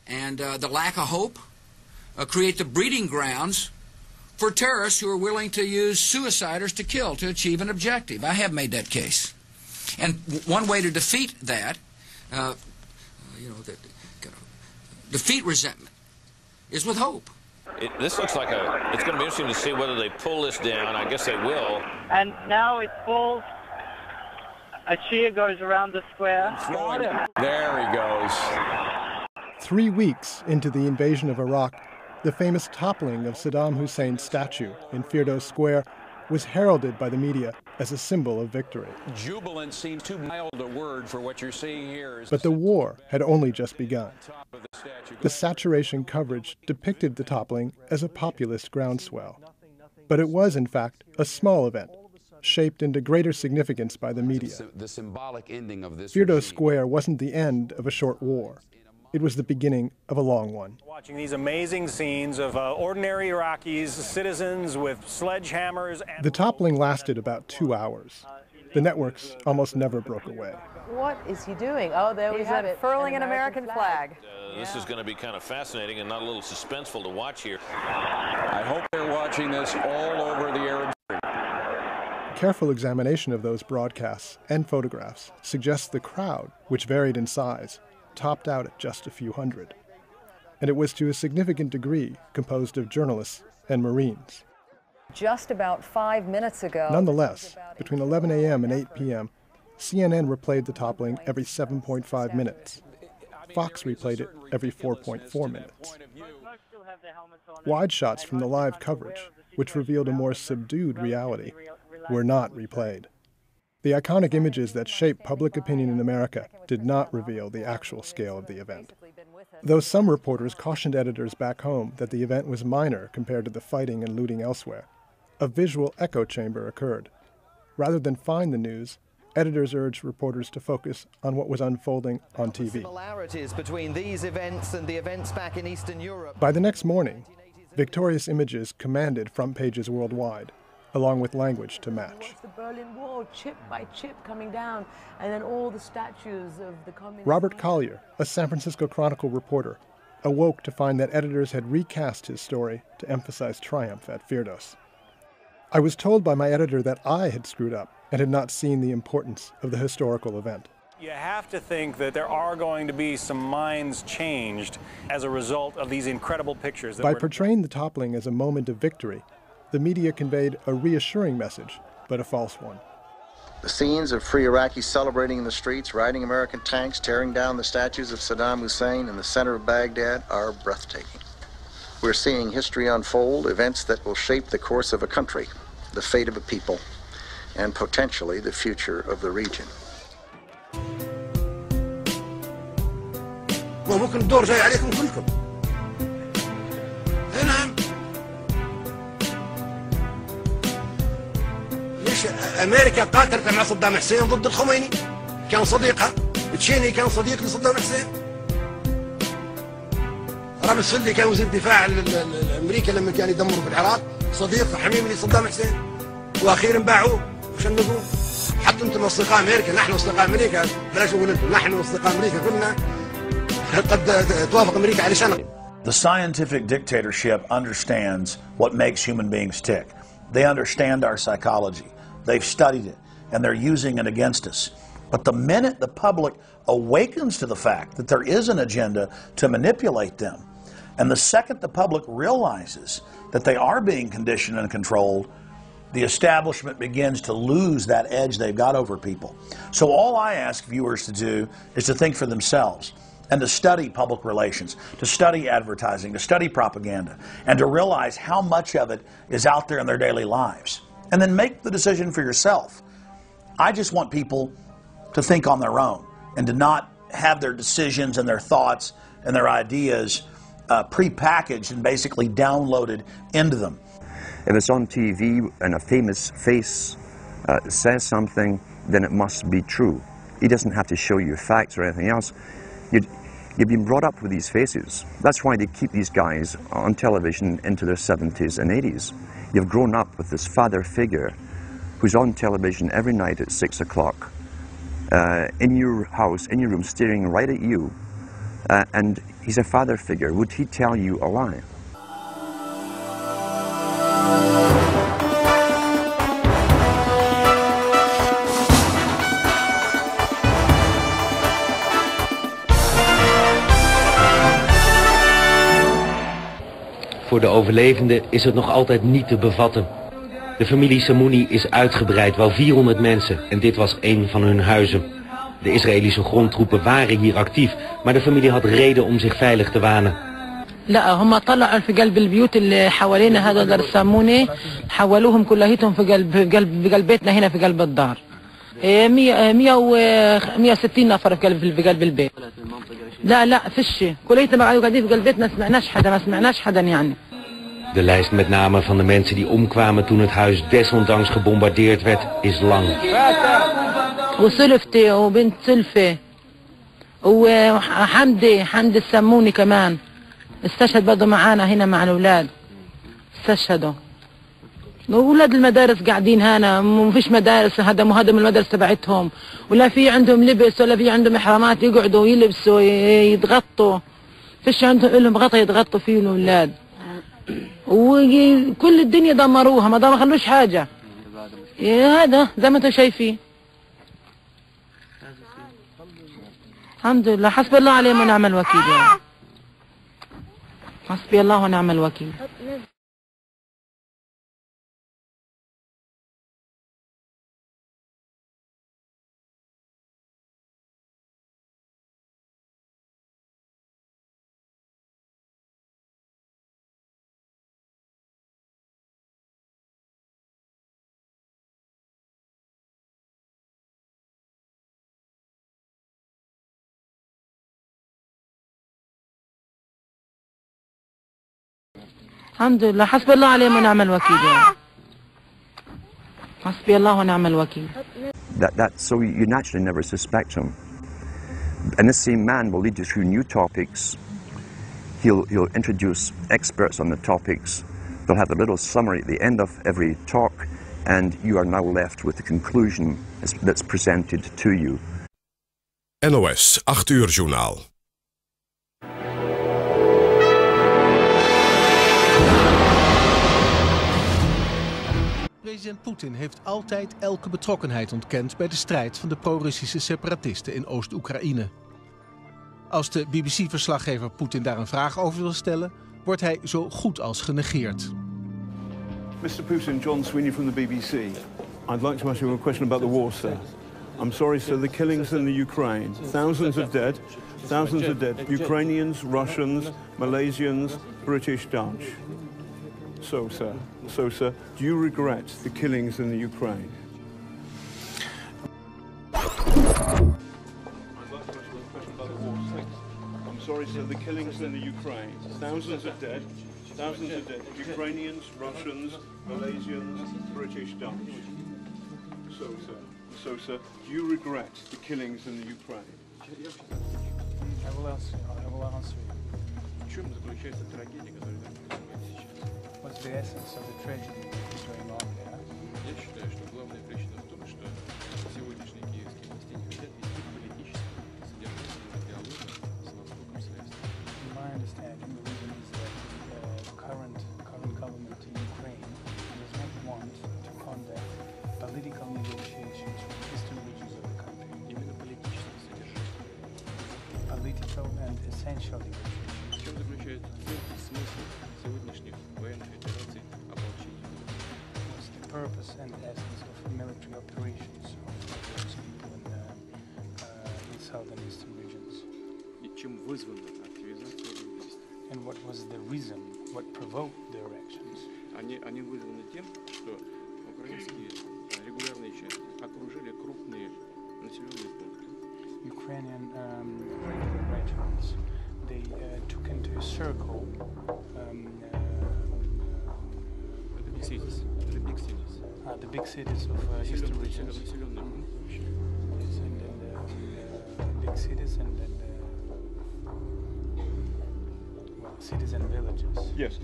and the lack of hope create the breeding grounds for terrorists who are willing to use suiciders to kill to achieve an objective. I have made that case. And one way to defeat that, defeat resentment, is with hope. This looks like it's going to be interesting to see whether they pull this down. I guess they will. And now it falls. A cheer goes around the square. There he goes. 3 weeks into the invasion of Iraq, the famous toppling of Saddam Hussein's statue in Firdos Square was heralded by the media as a symbol of victory. Jubilant seems too mild a word for what you're seeing here. But the war had only just begun. The saturation coverage depicted the toppling as a populist groundswell. But it was, in fact, a small event, shaped into greater significance by the media. The symbolic ending of this Firdos Square wasn't the end of a short war. It was the beginning of a long one. Watching these amazing scenes of ordinary Iraqis, citizens with sledgehammers. The toppling lasted about 2 hours. The networks almost never broke away. What is he doing? Oh, there we have it. Furling an American flag. This is going to be kind of fascinating and not a little suspenseful to watch here. I hope they're watching this all over the Arab Spring. Careful examination of those broadcasts and photographs suggests the crowd, which varied in size, topped out at just a few hundred. And it was to a significant degree composed of journalists and Marines. Just about 5 minutes ago. Nonetheless, between 11 a.m. and 8 p.m., CNN replayed the toppling every 7.5 minutes. Fox replayed it every 4.4 minutes. Wide shots from the live coverage, which revealed a more subdued reality, were not replayed. The iconic images that shaped public opinion in America did not reveal the actual scale of the event. Though some reporters cautioned editors back home that the event was minor compared to the fighting and looting elsewhere, a visual echo chamber occurred. Rather than find the news, editors urged reporters to focus on what was unfolding on TV. Similarities between these events and the events back in Eastern Europe. By the next morning, victorious images commanded front pages worldwide, along with language to match. The Berlin Wall, chip by chip, coming down, and then all the statues of the communists. Robert Collier, a San Francisco Chronicle reporter, awoke to find that editors had recast his story to emphasize triumph at Firdos. I was told by my editor that I had screwed up and had not seen the importance of the historical event. You have to think that there are going to be some minds changed as a result of these incredible pictures. By portraying the toppling as a moment of victory, the media conveyed a reassuring message, but a false one. The scenes of free Iraqis celebrating in the streets, riding American tanks, tearing down the statues of Saddam Hussein in the center of Baghdad are breathtaking. We're seeing history unfold, events that will shape the course of a country, the fate of a people, and potentially the future of the region. وممكن الدور جاي عليكم كلكم. نعم. ليش أمريكا قاتلت مع صدام حسين ضد الخميني؟ كان صديقها. تشيني كان صديق لصدام حسين. رامز فلدي كان وزير الدفاع الأمريكي لما كان يدمر في العراق، صديق وحميم لصدام حسين. وأخيرا باعوه وشنقوه. حتى أنتم أصدقاء أمريكا، نحن أصدقاء أمريكا، بلاش أقول أنتم، نحن أصدقاء أمريكا كلنا. The scientific dictatorship understands what makes human beings tick. They understand our psychology. They've studied it, and they're using it against us. But the minute the public awakens to the fact that there is an agenda to manipulate them, and the second the public realizes that they are being conditioned and controlled, the establishment begins to lose that edge they've got over people. So all I ask viewers to do is to think for themselves, and to study public relations, to study advertising, to study propaganda, and to realize how much of it is out there in their daily lives. And then make the decision for yourself. I just want people to think on their own and to not have their decisions and their thoughts and their ideas pre-packaged and basically downloaded into them. If it's on TV and a famous face says something, then it must be true. He doesn't have to show you facts or anything else. You've been brought up with these faces. That's why they keep these guys on television into their 70s and 80s. You've grown up with this father figure who's on television every night at 6 o'clock, in your house, in your room, staring right at you, and he's a father figure. Would he tell you a lie? voor de overlevenden is het nog altijd niet te bevatten. De familie Samouni is uitgebreid, wel 400 mensen, en dit was één van hun huizen. De Israëlische grondtroepen waren hier actief, maar de familie had reden om zich veilig te wanen. لا هم طلعوا في قلب البيوت اللي حوالينا هذا دار السموني حولوهم كلهم في قلب بيتنا هنا في قلب الدار 160 نفر في قلب البيت لا فيش كلهم قاعدين في قلب بيتنا ما سمعناش حدا يعني. De lijst met namen van de mensen die omkwamen toen het huis desondanks gebombardeerd werd is lang. وسلفتي وبنت سلفي وحمدي السموني كمان استشهد برضه معانا هنا مع الأولاد استشهدوا. وولاد المدارس قاعدين هنا مفيش مدارس هدموا المدارس تبعتهم ولا في عندهم لبس ولا في عندهم إحرامات يقعدوا يلبسوا يتغطوا فيش عندهم لهم غطا يتغطوا فيه الأولاد وكل الدنيا دمروها ما خلوش حاجة. هذا زي ما انتم شايفين. الحمد لله حسبي الله عليهم ونعم الوكيل يعني. حسبي الله ونعم الوكيل. الحمد لله حسبي الله عليهم ونعم الوكيل يعني. حسبي الله ونعم الوكيل. So you naturally never suspect him. And this same man will lead you through new topics. He'll introduce experts on the topics. They'll have a little summary at the end of every talk, and you are now left with the conclusion that's presented to you. NOS 8 uur journaal. President Poetin heeft altijd elke betrokkenheid ontkend bij de strijd van de pro-Russische separatisten in Oost-Oekraïne. Als de BBC-verslaggever Poetin daar een vraag over wil stellen, wordt hij zo goed als genegeerd. Mr. Putin, John Sweeney from the BBC. I'd like to ask you a question about the war, sir. I'm sorry, sir, the killings in the Ukraine. Thousands of dead. Ukrainians, Russians, Malaysians, British, Dutch. So, sir, do you regret the killings in the Ukraine? I'm sorry, sir, the killings in the Ukraine. Thousands of dead. Ukrainians, Russians, Malaysians, British, Dutch. So, sir, do you regret the killings in the Ukraine? I will answer you. What's the essence of the tragedy that's going on there? Я считаю, что главная причина в том, что сегодняшние киевские власти не хотят вести политический, содержательный диалог с Востоком следствия. In my understanding, the reason is that the current government in Ukraine does not want to conduct political negotiations with eastern regions of the country. Именно политический содержательный. Political and essential negotiations. В чем заключается смысл сегодняшних военных операций ополчения? What's the purpose and essence of military operations of those people in southern eastern regions? И чем вызвана активизация их действий? And what was the reason? What provoked their actions? Они вызваны тем, что украинские регулярные части окружили крупные населенные пункты. Ukrainian regular regiments, they took into a circle the big cities of eastern regions. Yes, and then big cities and then cities and villages. Yes.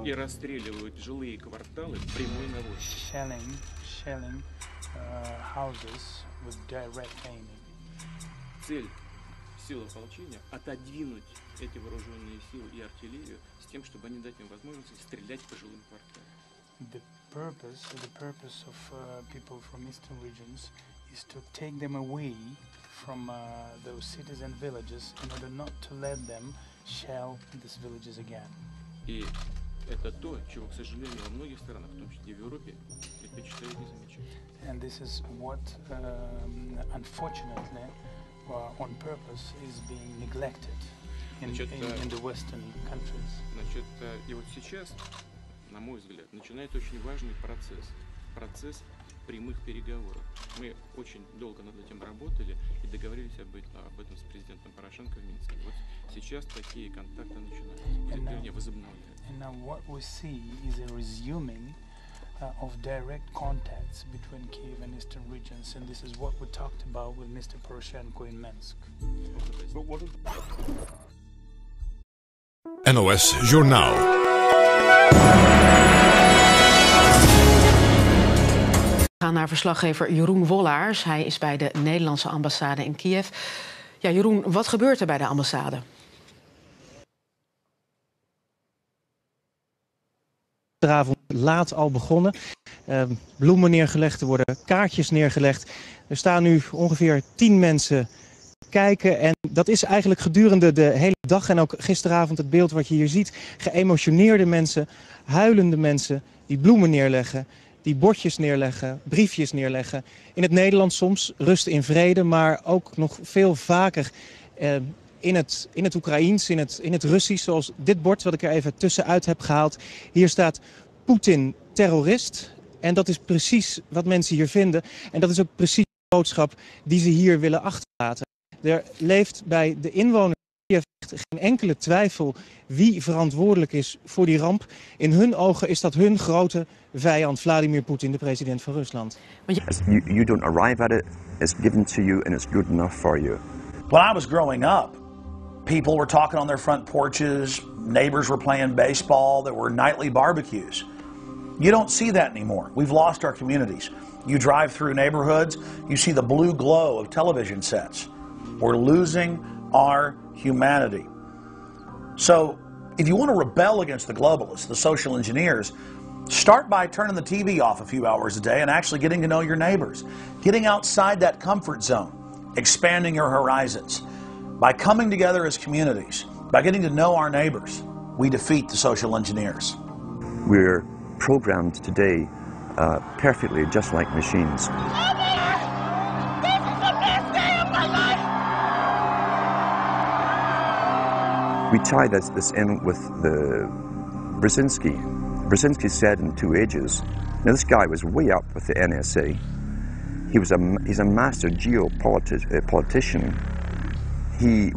И расстреливают жилые кварталы прямой наводкой. Shelling houses with direct aiming. Цель сил ополчения — отодвинуть эти вооруженные силы и артиллерию с тем, чтобы они дать им возможность стрелять по жилым кварталам. The purpose of people from eastern regions is to take them away from those cities and villages in order not to let them shell these villages again. И это то, чего, к сожалению, во многих странах, в том числе в Европе, предпочитают не замечать. And this is what, unfortunately, on purpose, is being neglected in the Western countries. Значит, и вот сейчас, на мой взгляд, начинает очень важный процесс прямых переговоров. Мы очень долго над этим работали и договорились об этом с президентом Порошенко в Минске. Вот сейчас такие контакты начинаются, возобновляются. And now what we see is a resuming of direct contacts between Kiev and eastern regions, and this is what we talked about with Mr. Poroshenko in Minsk. NOS Journaal. We gaan naar verslaggever Jeroen Wollaars. Hij is bij de Nederlandse ambassade in Kiev. Ja, Jeroen, wat gebeurt er bij de ambassade? Gisteravond laat al begonnen. Bloemen neergelegd, er worden kaartjes neergelegd. Er staan nu ongeveer 10 mensen kijken. En dat is eigenlijk gedurende de hele dag en ook gisteravond het beeld wat je hier ziet. Geëmotioneerde mensen, huilende mensen die bloemen neerleggen, die bordjes neerleggen, briefjes neerleggen. In het Nederlands soms, rust in vrede, maar ook nog veel vaker in het Oekraïens, in het Russisch, zoals dit bord wat ik er even tussenuit heb gehaald. Hier staat Poetin terrorist. En dat is precies wat mensen hier vinden. En dat is ook precies de boodschap die ze hier willen achterlaten. Er leeft bij de inwoners hier geen enkele twijfel wie verantwoordelijk is voor die ramp. In hun ogen is dat hun grote vijand, Vladimir Poetin, de president van Rusland. You don't arrive at it, it's given to you and it's good enough for you. When I was growing up, people were talking on their front porches, neighbors were playing baseball, there were nightly barbecues. You don't see that anymore. We've lost our communities. You drive through neighborhoods, you see the blue glow of television sets. We're losing our humanity. So, if you want to rebel against the globalists, the social engineers, start by turning the TV off a few hours a day and actually getting to know your neighbors. Getting outside that comfort zone, expanding your horizons. By coming together as communities, by getting to know our neighbors, we defeat the social engineers. We're programmed today perfectly just like machines. We tie this in with the Brzezinski. Brzezinski said in 2 Ages, now this guy was way up with the NSA. He's a master geopolitician. He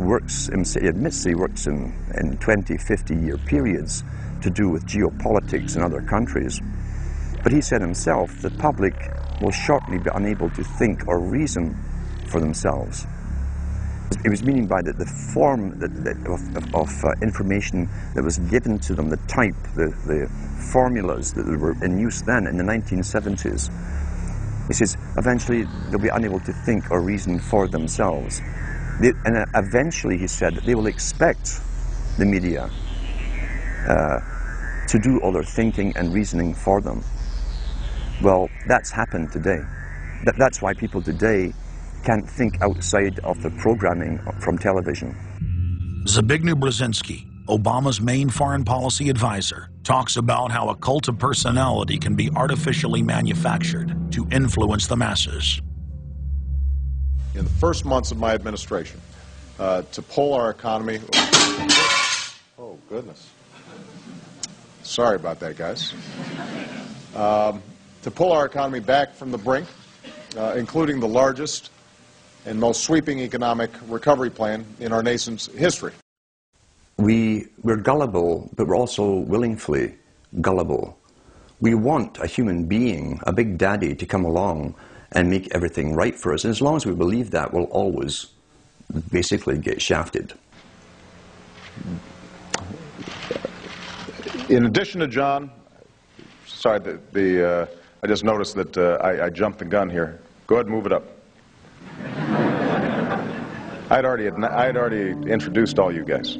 admits he works in 20, 50-year periods to do with geopolitics in other countries. But he said himself, the public will shortly be unable to think or reason for themselves. It was meaning by the form of information that was given to them, the type, the formulas that were in use then in the 1970s. He says, eventually they'll be unable to think or reason for themselves. And eventually, he said, they will expect the media to do all their thinking and reasoning for them. Well, that's happened today. That's why people today can't think outside of the programming from television. Zbigniew Brzezinski, Obama's main foreign policy advisor, talks about how a cult of personality can be artificially manufactured to influence the masses. In the first months of my administration, to pull our economy... Oh, goodness. Sorry about that, guys. To pull our economy back from the brink, including the largest and most sweeping economic recovery plan in our nation's history. We're gullible, but we're also willingly gullible. We want a human being, a big daddy, to come along and make everything right for us. And as long as we believe that, we'll always basically get shafted. In addition to John, sorry, I just noticed that I jumped the gun here. Go ahead and move it up. I'd already introduced all you guys.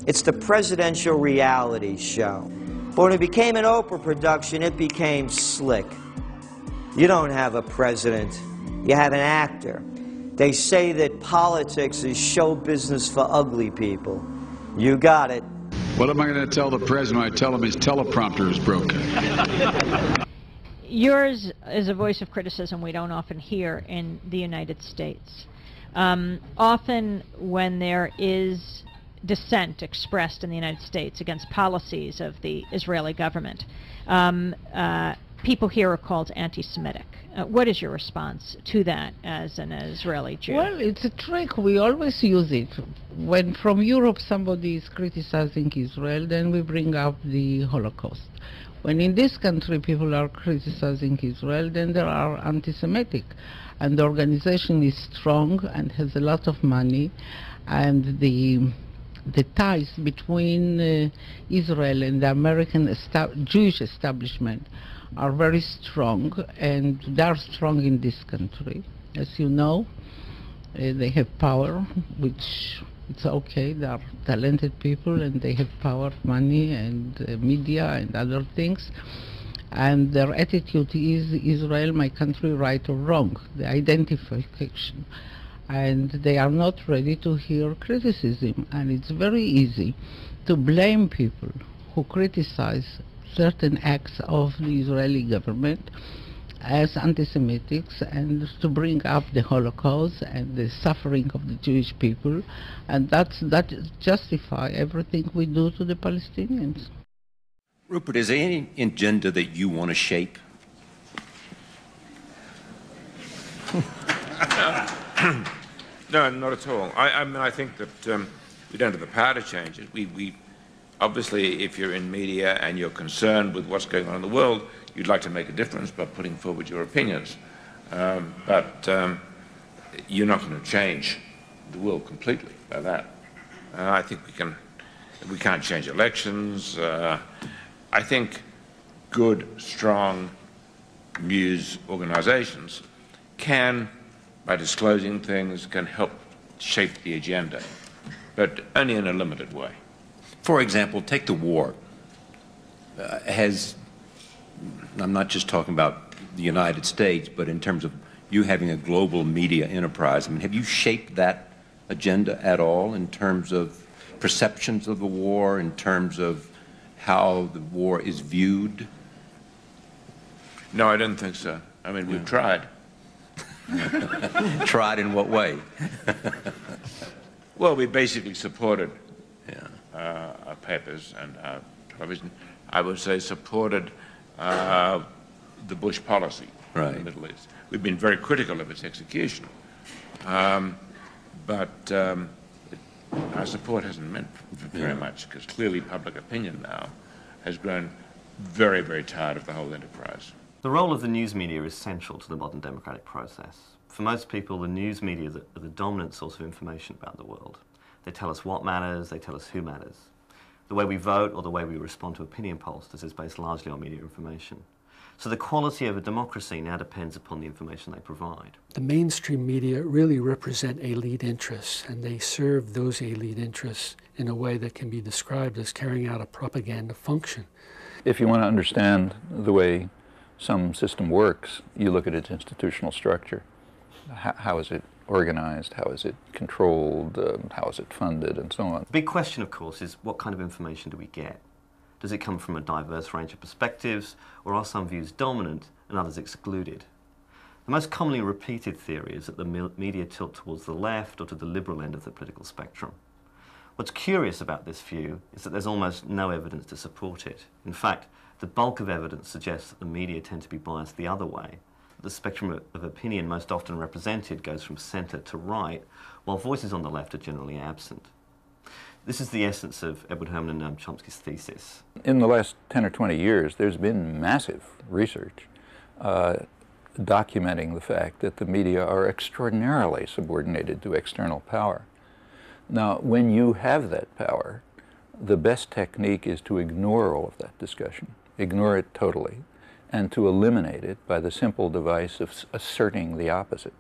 It's the presidential reality show. But when it became an Oprah production, it became slick. You don't have a president, you have an actor. They say that politics is show business for ugly people. You got it. What am I going to tell the president when I tell him his teleprompter is broken? Yours is a voice of criticism we don't often hear in the United States. Often when there is dissent expressed in the United States against policies of the Israeli government, people here are called anti-Semitic. What is your response to that as an Israeli Jew? Well, it's a trick. We always use it. When from Europe somebody is criticizing Israel, then we bring up the Holocaust. When in this country people are criticizing Israel, then they are anti-Semitic. And the organization is strong and has a lot of money, and the ties between Israel and the American Jewish establishment are very strong, and they are strong in this country. As you know, they have power, which it's okay. They are talented people, and they have power, money, and media, and other things. And their attitude is Israel, my country, right or wrong, the identification. And they are not ready to hear criticism. And it's very easy to blame people who criticize certain acts of the Israeli government as anti-Semitics, and to bring up the Holocaust and the suffering of the Jewish people, and that justify everything we do to the Palestinians. Rupert, is there any agenda that you want to shape? No, not at all. I mean, I think that we don't have the power to change it. We obviously, if you're in media and you're concerned with what's going on in the world, you'd like to make a difference by putting forward your opinions. But you're not going to change the world completely by that. I think we can't change elections. I think good, strong news organizations can, by disclosing things, can help shape the agenda, but only in a limited way. For example, take the war. I'm not just talking about the United States, but in terms of you having a global media enterprise, I mean, have you shaped that agenda at all in terms of perceptions of the war, in terms of how the war is viewed? No, I don't think so. I mean, we've tried. Tried in what way? Well, we basically supported our papers and our television. I would say supported the Bush policy in the Middle East. We've been very critical of its execution, but our support hasn't meant very much, because clearly public opinion now has grown very, very tired of the whole enterprise. The role of the news media is central to the modern democratic process. For most people, the news media are the dominant source of information about the world. They tell us what matters, they tell us who matters. The way we vote or the way we respond to opinion pollsters is based largely on media information. So the quality of a democracy now depends upon the information they provide. The mainstream media really represent elite interests, and they serve those elite interests in a way that can be described as carrying out a propaganda function. If you want to understand the way some system works, you look at its institutional structure. How is it organized? How is it controlled? How is it funded? And so on. The big question, of course, is what kind of information do we get? Does it come from a diverse range of perspectives, or are some views dominant and others excluded? The most commonly repeated theory is that the media tilt towards the left or to the liberal end of the political spectrum. What's curious about this view is that there's almost no evidence to support it. In fact, the bulk of evidence suggests that the media tend to be biased the other way. The spectrum of opinion most often represented goes from centre to right, while voices on the left are generally absent. This is the essence of Edward Herman and Chomsky's thesis. In the last 10 or 20 years, there's been massive research documenting the fact that the media are extraordinarily subordinated to external power. Now, when you have that power, the best technique is to ignore all of that discussion, ignore it totally, and to eliminate it by the simple device of asserting the opposite.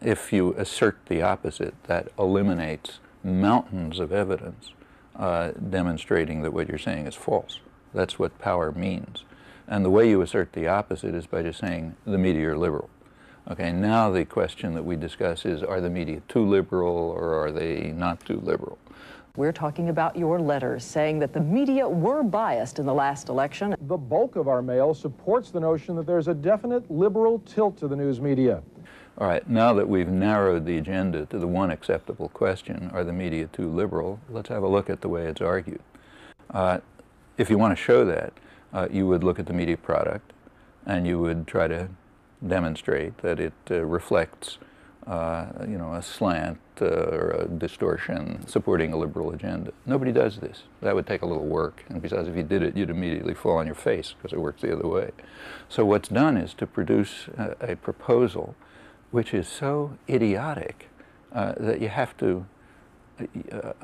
If you assert the opposite, that eliminates mountains of evidence demonstrating that what you're saying is false. That's what power means. And the way you assert the opposite is by just saying the media are liberal. Okay, now the question that we discuss is, are the media too liberal or are they not too liberal? We're talking about your letters saying that the media were biased in the last election. The bulk of our mail supports the notion that there's a definite liberal tilt to the news media. All right, now that we've narrowed the agenda to the one acceptable question, are the media too liberal, let's have a look at the way it's argued. If you want to show that, you would look at the media product and you would try to demonstrate that it reflects you know, a slant or a distortion supporting a liberal agenda. Nobody does this. That would take a little work, and besides, if you did it, you'd immediately fall on your face because it works the other way. So what's done is to produce a proposal which is so idiotic that you have to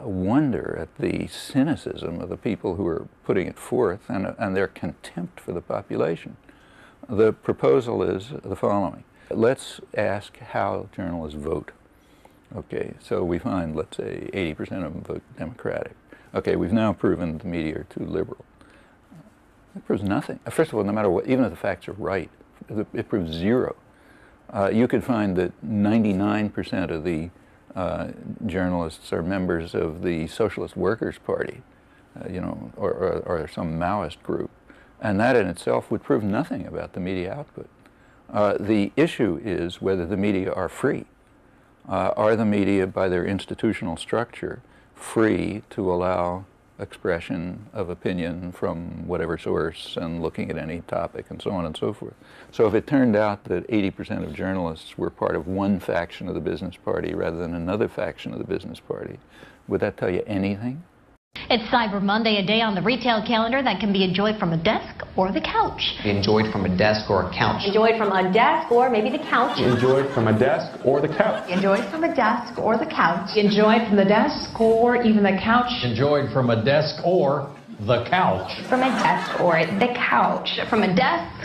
wonder at the cynicism of the people who are putting it forth and their contempt for the population. The proposal is the following. Let's ask how journalists vote. Okay, so we find, let's say, 80% of them vote Democratic. Okay, we've now proven the media are too liberal. It proves nothing. First of all, no matter what, even if the facts are right, it proves zero. You could find that 99% of the journalists are members of the Socialist Workers' Party, you know, or some Maoist group, and that in itself would prove nothing about the media output. The issue is whether the media are free. Are the media, by their institutional structure, free to allow expression of opinion from whatever source and looking at any topic and so on and so forth? So if it turned out that 80% of journalists were part of one faction of the business party rather than another faction of the business party, would that tell you anything? It's Cyber Monday, a day on the retail calendar that can be enjoyed from a desk or the couch. Enjoyed from a desk or a couch. Enjoyed from a desk or maybe the couch. Enjoyed from a desk or the couch. Enjoyed from a desk or the couch. Enjoyed from the desk or even the couch. Enjoyed from a desk or the couch. From a desk or the couch. From a desk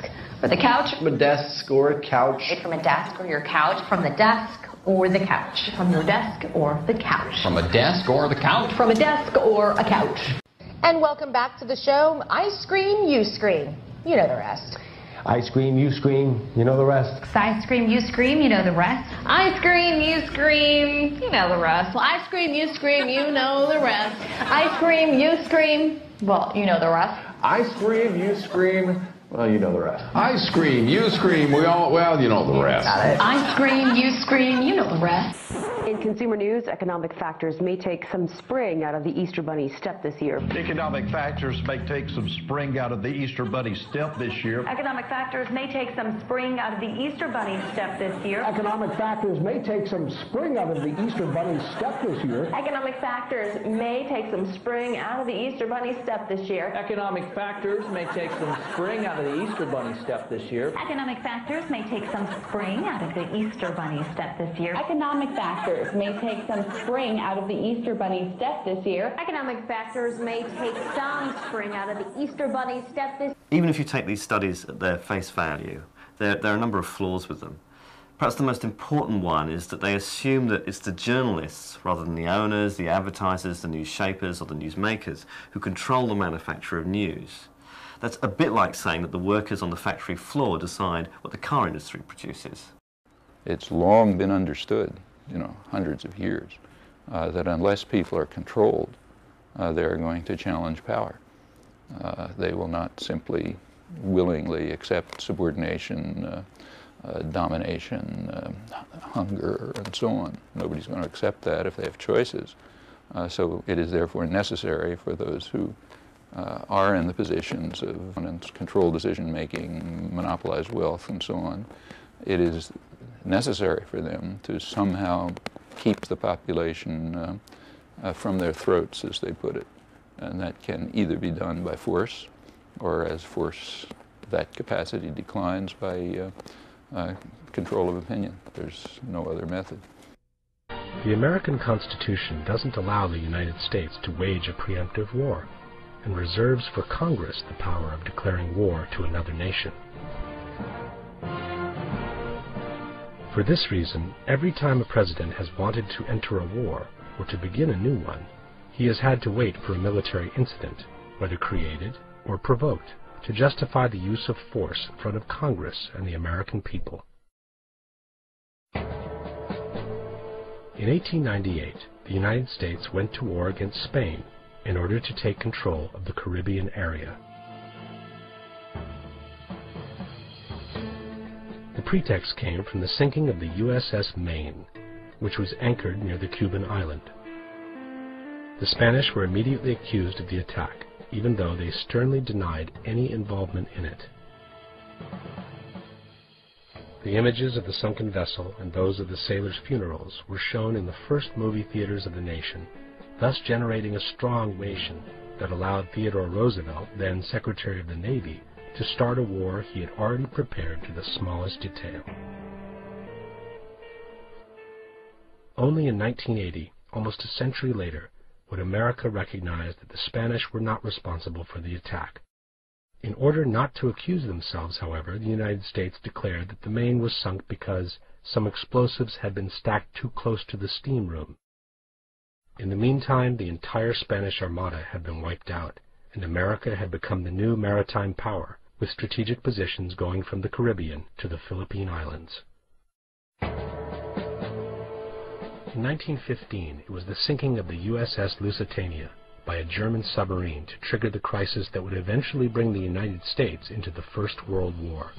or the couch. From a desk or a couch. From a desk or your couch. From the desk or the couch. From your desk or the couch. From a desk or the couch. From a desk or a couch. And welcome back to the show. I scream, you scream. You know the rest. I scream, you scream, you know the rest. I scream, you scream, you know the rest. I scream, you scream, you know the rest. Well, I scream, you scream, you know the rest. I scream, you scream, well, you know the rest. I scream, you scream, well, you know the rest. I scream, you scream, well, you know the rest. Got it. I scream, you scream, you know the rest. In consumer news, economic factors may take some spring out of the Easter Bunny step this year. Economic factors may take some spring out of the Easter Bunny step this year. Economic factors may take some spring out of the Easter Bunny step this year. Economic factors may take some spring out of the Easter Bunny step this year. Economic factors may take some spring out of the Easter Bunny step this year. Economic factors may take some spring out of the Easter Bunny step this year. Economic factors may take some spring out of the Easter Bunny step this year. Economic factors may take some spring out of the Easter Bunny step this year. Economic factors may take some spring out of the Easter Bunny step this year. Even if you take these studies at their face value, there are a number of flaws with them. Perhaps the most important one is that they assume that it's the journalists, rather than the owners, the advertisers, the news shapers, or the newsmakers, who control the manufacture of news. That's a bit like saying that the workers on the factory floor decide what the car industry produces. It's long been understood, you know, hundreds of years, that unless people are controlled, they're going to challenge power. They will not simply willingly accept subordination, domination, hunger, and so on. Nobody's going to accept that if they have choices. So it is therefore necessary for those who are in the positions of control decision-making, monopolize wealth, and so on. It is necessary for them to somehow keep the population from their throats, as they put it. And that can either be done by force, or as force, that capacity declines, by control of opinion. There's no other method. The American Constitution doesn't allow the United States to wage a preemptive war, and reserves for Congress the power of declaring war to another nation. For this reason, every time a president has wanted to enter a war or to begin a new one, he has had to wait for a military incident, whether created or provoked, to justify the use of force in front of Congress and the American people. In 1898, the United States went to war against Spain in order to take control of the Caribbean area. The pretext came from the sinking of the USS Maine, which was anchored near the Cuban island. The Spanish were immediately accused of the attack, even though they sternly denied any involvement in it. The images of the sunken vessel and those of the sailors' funerals were shown in the first movie theaters of the nation, thus generating a strong ovation that allowed Theodore Roosevelt, then Secretary of the Navy, to start a war he had already prepared to the smallest detail. Only in 1980, almost a century later, would America recognize that the Spanish were not responsible for the attack. In order not to accuse themselves, however, the United States declared that the Maine was sunk because some explosives had been stacked too close to the steam room. In the meantime, the entire Spanish Armada had been wiped out, and America had become the new maritime power, with strategic positions going from the Caribbean to the Philippine Islands. In 1915, it was the sinking of the USS Lusitania by a German submarine to trigger the crisis that would eventually bring the United States into the First World War.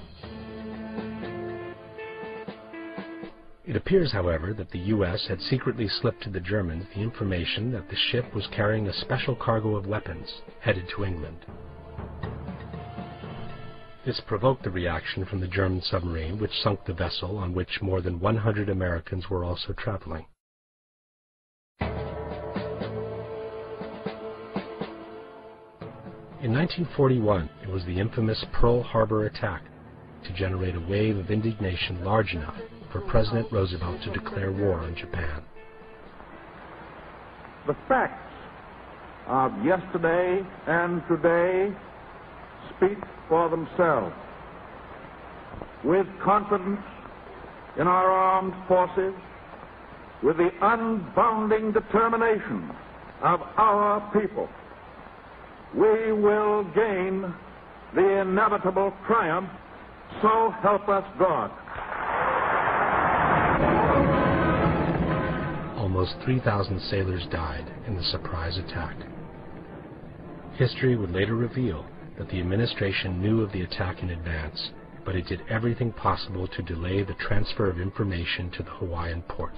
It appears, however, that the U.S. had secretly slipped to the Germans the information that the ship was carrying a special cargo of weapons headed to England. This provoked the reaction from the German submarine, which sunk the vessel on which more than 100 Americans were also traveling. In 1941, it was the infamous Pearl Harbor attack to generate a wave of indignation large enough for President Roosevelt to declare war on Japan. The facts of yesterday and today speak for themselves. With confidence in our armed forces, with the unbounding determination of our people, we will gain the inevitable triumph, so help us God. Almost 3,000 sailors died in the surprise attack. History would later reveal that the administration knew of the attack in advance, but it did everything possible to delay the transfer of information to the Hawaiian port.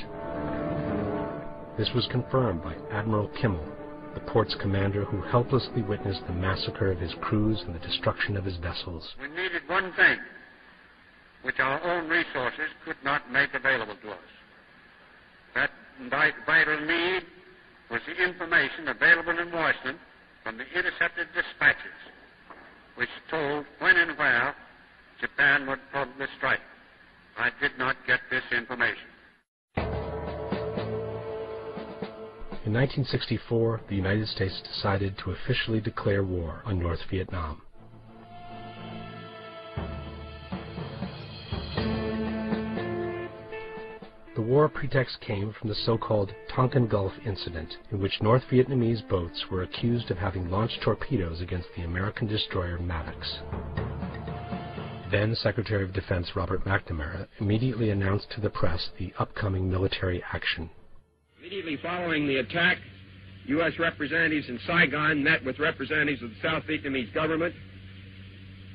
This was confirmed by Admiral Kimmel, the port's commander who helplessly witnessed the massacre of his crews and the destruction of his vessels. We needed one thing, which our own resources could not make available to us. That vital need was the information available in Washington from the intercepted dispatches, which told when and where Japan would probably strike. I did not get this information. In 1964, the United States decided to officially declare war on North Vietnam. The war pretext came from the so-called Tonkin Gulf incident, in which North Vietnamese boats were accused of having launched torpedoes against the American destroyer Maddox. Then Secretary of Defense Robert McNamara immediately announced to the press the upcoming military action. Immediately following the attack, U.S. representatives in Saigon met with representatives of the South Vietnamese government.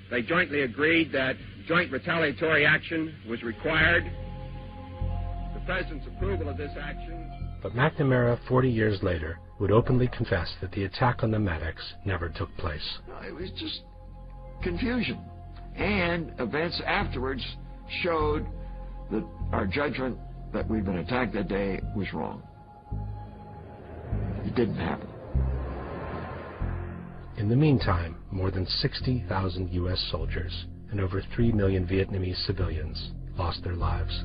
They jointly agreed that joint retaliatory action was required. The President's approval of this action. But McNamara, 40 years later, would openly confess that the attack on the Maddox never took place. It was just confusion. And events afterwards showed that our judgment that we'd been attacked that day was wrong. It didn't happen. In the meantime, more than 60,000 U.S. soldiers and over 3 million Vietnamese civilians lost their lives.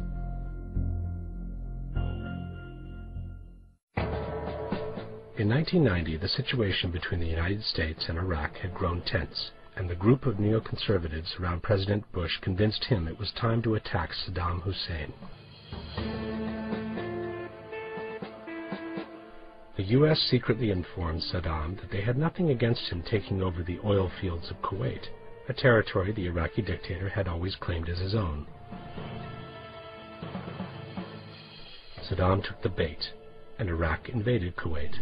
In 1990, the situation between the United States and Iraq had grown tense, and the group of neoconservatives around President Bush convinced him it was time to attack Saddam Hussein. The U.S. secretly informed Saddam that they had nothing against him taking over the oil fields of Kuwait, a territory the Iraqi dictator had always claimed as his own. Saddam took the bait, and Iraq invaded Kuwait.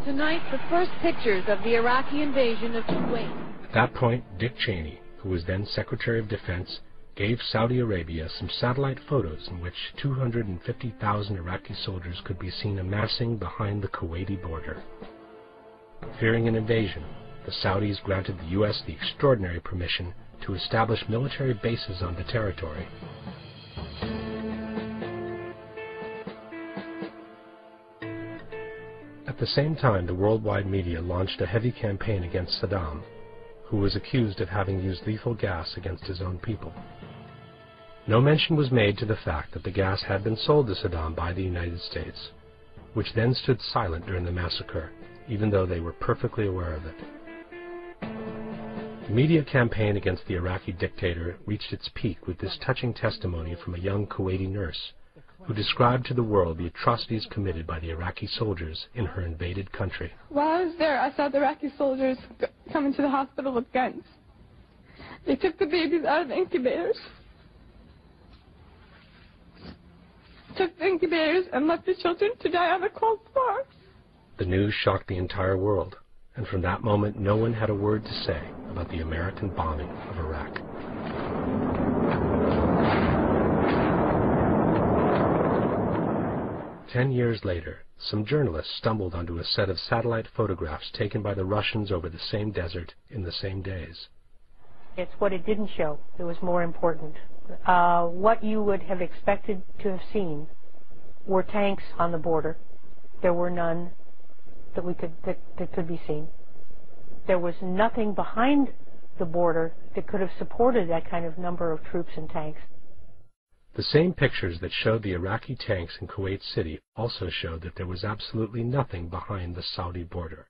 Tonight, the first pictures of the Iraqi invasion of Kuwait. At that point, Dick Cheney, who was then Secretary of Defense, gave Saudi Arabia some satellite photos in which 250,000 Iraqi soldiers could be seen amassing behind the Kuwaiti border. Fearing an invasion, the Saudis granted the U.S. the extraordinary permission to establish military bases on the territory. At the same time, the worldwide media launched a heavy campaign against Saddam, who was accused of having used lethal gas against his own people. No mention was made to the fact that the gas had been sold to Saddam by the United States, which then stood silent during the massacre, even though they were perfectly aware of it. The media campaign against the Iraqi dictator reached its peak with this touching testimony from a young Kuwaiti nurse, who described to the world the atrocities committed by the Iraqi soldiers in her invaded country. While I was there, I saw the Iraqi soldiers come into the hospital with guns. They took the babies out of the incubators. Took the incubators and left the children to die on the cold floor. The news shocked the entire world, and from that moment no one had a word to say about the American bombing of Iraq. Ten years later, some journalists stumbled onto a set of satellite photographs taken by the Russians over the same desert in the same days. It's what it didn't show that was more important. What you would have expected to have seen were tanks on the border. There were none that could be seen. There was nothing behind the border that could have supported that kind of number of troops and tanks. The same pictures that showed the Iraqi tanks in Kuwait City also showed that there was absolutely nothing behind the Saudi border.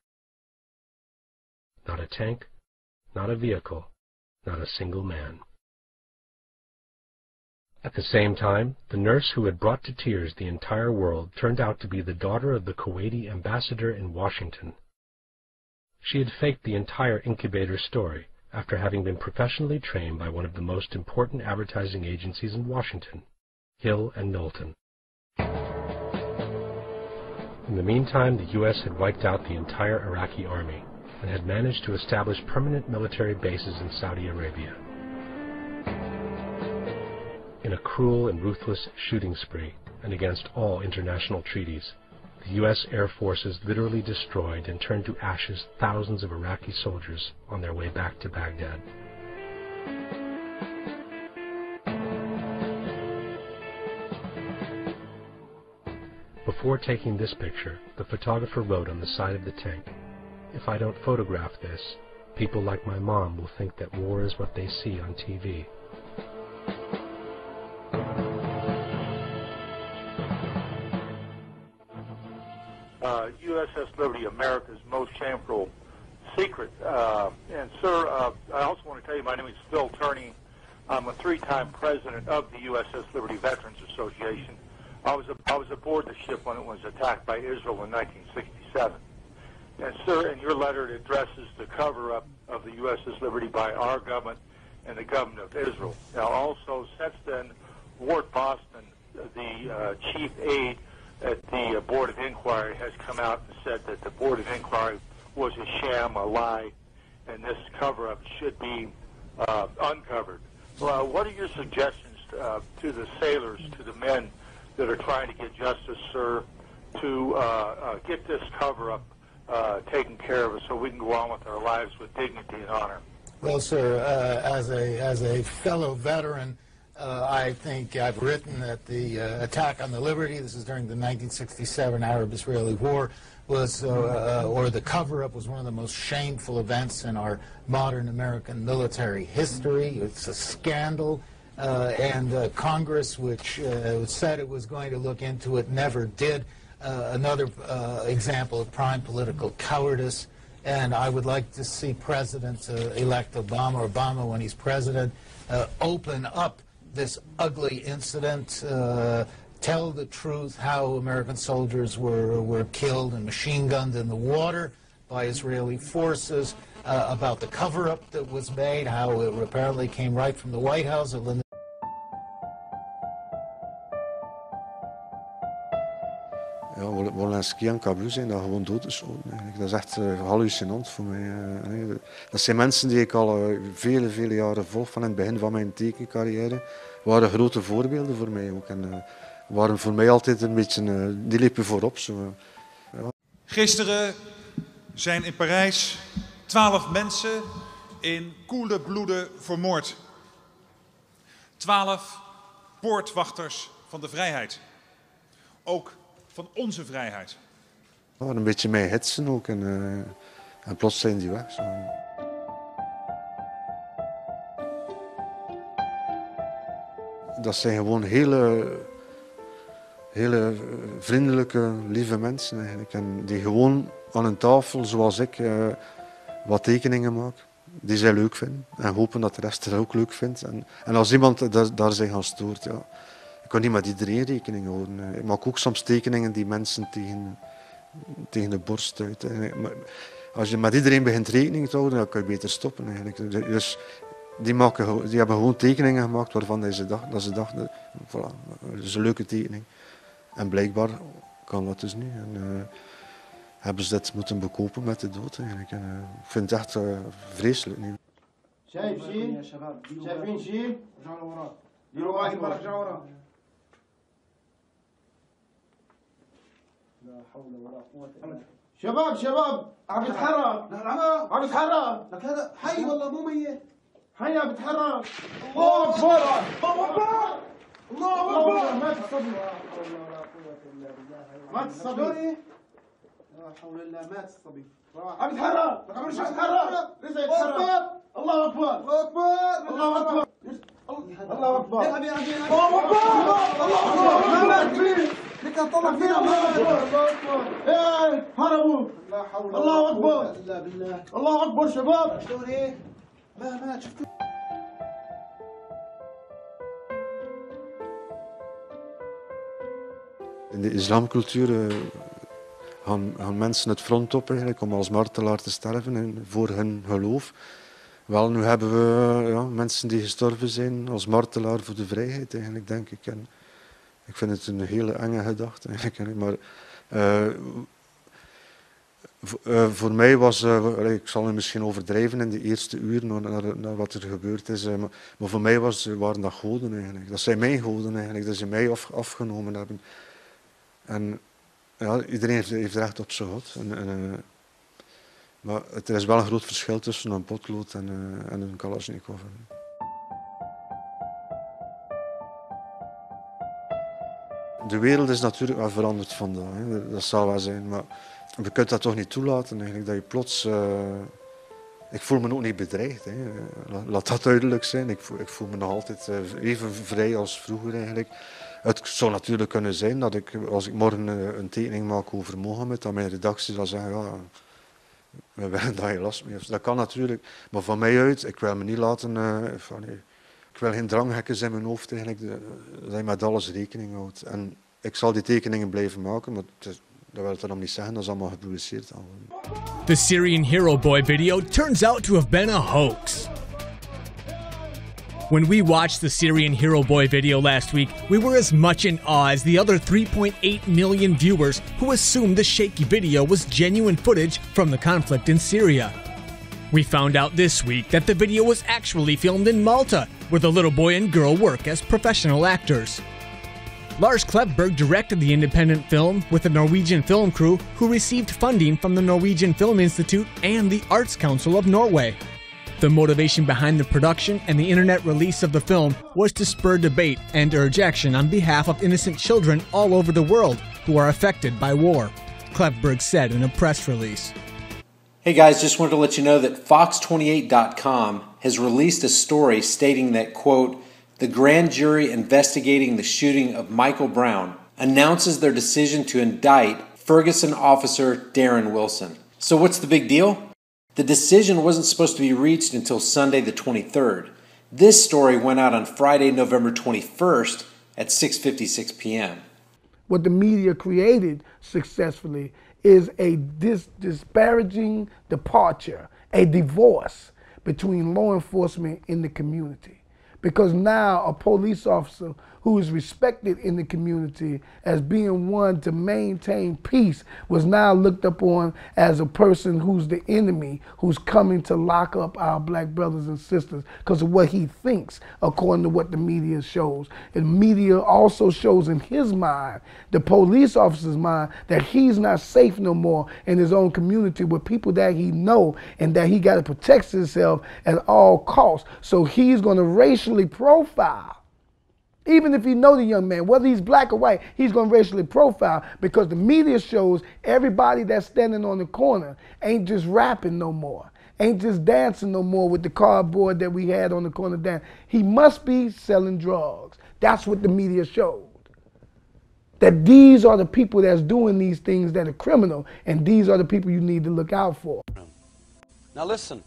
Not a tank, not a vehicle, not a single man. At the same time, the nurse who had brought to tears the entire world turned out to be the daughter of the Kuwaiti ambassador in Washington. She had faked the entire incubator story after having been professionally trained by one of the most important advertising agencies in Washington, Hill and Knowlton. In the meantime, the U.S. had wiped out the entire Iraqi army and had managed to establish permanent military bases in Saudi Arabia. In a cruel and ruthless shooting spree, and against all international treaties, the U.S. Air Forces literally destroyed and turned to ashes thousands of Iraqi soldiers on their way back to Baghdad. Before taking this picture, the photographer wrote on the side of the tank, "If I don't photograph this, people like my mom will think that war is what they see on TV." USS Liberty, America's most shameful secret. And sir, I also want to tell you my name is Phil Turney. I'm a three-time president of the USS Liberty Veterans Association. I was aboard the ship when it was attacked by Israel in 1967. And sir, in your letter, it addresses the cover-up of the USS Liberty by our government and the government of Israel. Now, also, since then, Ward Boston, the chief aide at the Board of Inquiry, has come out and said that the Board of Inquiry was a sham, a lie, and this cover-up should be uncovered. What are your suggestions to the sailors, to the men that are trying to get justice, sir, to get this cover-up taken care of so we can go on with our lives with dignity and honor? Well, sir, as a fellow veteran, I think I've written that the attack on the Liberty, this is during the 1967 Arab-Israeli War, was, or the cover-up was one of the most shameful events in our modern American military history. It's a scandal, and Congress, which said it was going to look into it, never did. Another example of prime political cowardice, and I would like to see President-elect Obama, when he's president, open up this ugly incident, tell the truth how American soldiers were killed and machine gunned in the water by Israeli forces, about the cover-up that was made, how it apparently came right from the White House. Wolinski en Cabu zijn daar gewoon doodgeschoten. Dat is echt hallucinant voor mij. Dat zijn mensen die ik al vele jaren volg, van in het begin van mijn tekencarrière. Waren grote voorbeelden voor mij ook. En waren voor mij altijd een beetje, die liepen voorop. Zo. Ja. Gisteren zijn in Parijs 12 mensen in koele bloeden vermoord. 12 poortwachters van de vrijheid. Ook van onze vrijheid. Een beetje mij hitsen ook en plots zijn die weg. Zo. Dat zijn gewoon hele vriendelijke, lieve mensen eigenlijk. En die gewoon aan een tafel, zoals ik, wat tekeningen maken. Die zij leuk vinden. En hopen dat de rest het ook leuk vindt. En als iemand daar zich aan stoort, ja. Ik kan niet met iedereen rekening houden. Ik maak ook soms tekeningen die mensen tegen de borst stuiten. Maar als je met iedereen begint rekening te houden, dan kan je beter stoppen eigenlijk. Dus die hebben gewoon tekeningen gemaakt waarvan ze dachten, voilà, dat is een leuke tekening. En blijkbaar kan dat dus niet. En, hebben ze dit moeten bekopen met de dood eigenlijk. En, ik vind het echt vreselijk. شايفين شيء ديروا واحد برك رجعوا ورا لا حول ولا قوة إلا بالله شباب عم يتحرك عم يتحرك لك هذا حي والله مو ميت حي عم يتحرك الله أكبر الله أكبر مات الصبي لا حول ولا قوة إلا بالله مات الصبي لا حول الله مات الصبي عم يتحرك لك عم يتحرك رجع يتحرك الله أكبر الله أكبر الله أكبر الله أكبر الله أكبر الله أكبر لك طلع فينا الله أكبر إيه هربوا لا حول الله أكبر إلا بالله الله أكبر شباب شلون إيه ما شفتوا In de islamcultuur gaan mensen het front op eigenlijk om als martelaar te sterven voor hun geloof. Wel, nu hebben we mensen die gestorven zijn als martelaar voor de vrijheid eigenlijk, denk ik. En ik vind het een hele enge gedachte eigenlijk. Maar voor mij was, ik zal het misschien overdrijven in de eerste uur naar wat er gebeurd is, maar voor mij waren dat goden eigenlijk. Dat zijn mijn goden eigenlijk, dat ze mij afgenomen hebben. En ja, iedereen heeft recht op zijn God. Maar er is wel een groot verschil tussen een potlood en een Kalashnikov. De wereld is natuurlijk wel veranderd vandaag, hè. Dat zal wel zijn, maar je kunt dat toch niet toelaten eigenlijk, dat je plots... Ik voel me ook niet bedreigd, hè. Laat dat duidelijk zijn. Ik voel me nog altijd even vrij als vroeger eigenlijk. Het zou natuurlijk kunnen zijn dat als ik morgen een tekening maak over Mohammed, dat mijn redactie zal zeggen, ja, we willen dat je last mee hebt. Dat kan natuurlijk, maar van mij uit, ik wil me niet laten, ik wil geen dranghekken in mijn hoofd eigenlijk, dat je met alles rekening houdt. En ik zal die tekeningen blijven maken, maar dat wil het dan niet zeggen, dat is allemaal gepubliceerd. The Syrian Hero Boy video turns out to have been a hoax. When we watched the Syrian Hero Boy video last week, we were as much in awe as the other 3.8 million viewers who assumed the shaky video was genuine footage from the conflict in Syria. We found out this week that the video was actually filmed in Malta, where the little boy and girl work as professional actors. Lars Klevberg directed the independent film with a Norwegian film crew who received funding from the Norwegian Film Institute and the Arts Council of Norway. The motivation behind the production and the internet release of the film was to spur debate and urge action on behalf of innocent children all over the world who are affected by war, Klevberg said in a press release. Hey guys, just wanted to let you know that Fox28.com has released a story stating that, quote, the grand jury investigating the shooting of Michael Brown announces their decision to indict Ferguson officer Darren Wilson. So what's the big deal? The decision wasn't supposed to be reached until Sunday the 23rd. This story went out on Friday, November 21st at 6:56 p.m. What the media created successfully is a disparaging departure, a divorce between law enforcement and the community. because now a police officer who is respected in the community as being one to maintain peace was now looked upon as a person who's the enemy, who's coming to lock up our black brothers and sisters because of what he thinks, according to what the media shows. And media also shows in his mind, the police officer's mind, that he's not safe no more in his own community with people that he know, and that he got to protect himself at all costs. So he's going to racially profile. Even if he know the young man, whether he's black or white, he's going to racially profile, because the media shows everybody that's standing on the corner ain't just rapping no more, ain't just dancing no more with the cardboard that we had on the corner dance. He must be selling drugs. That's what the media showed. That these are the people that's doing these things that are criminal, and these are the people you need to look out for. Now listen,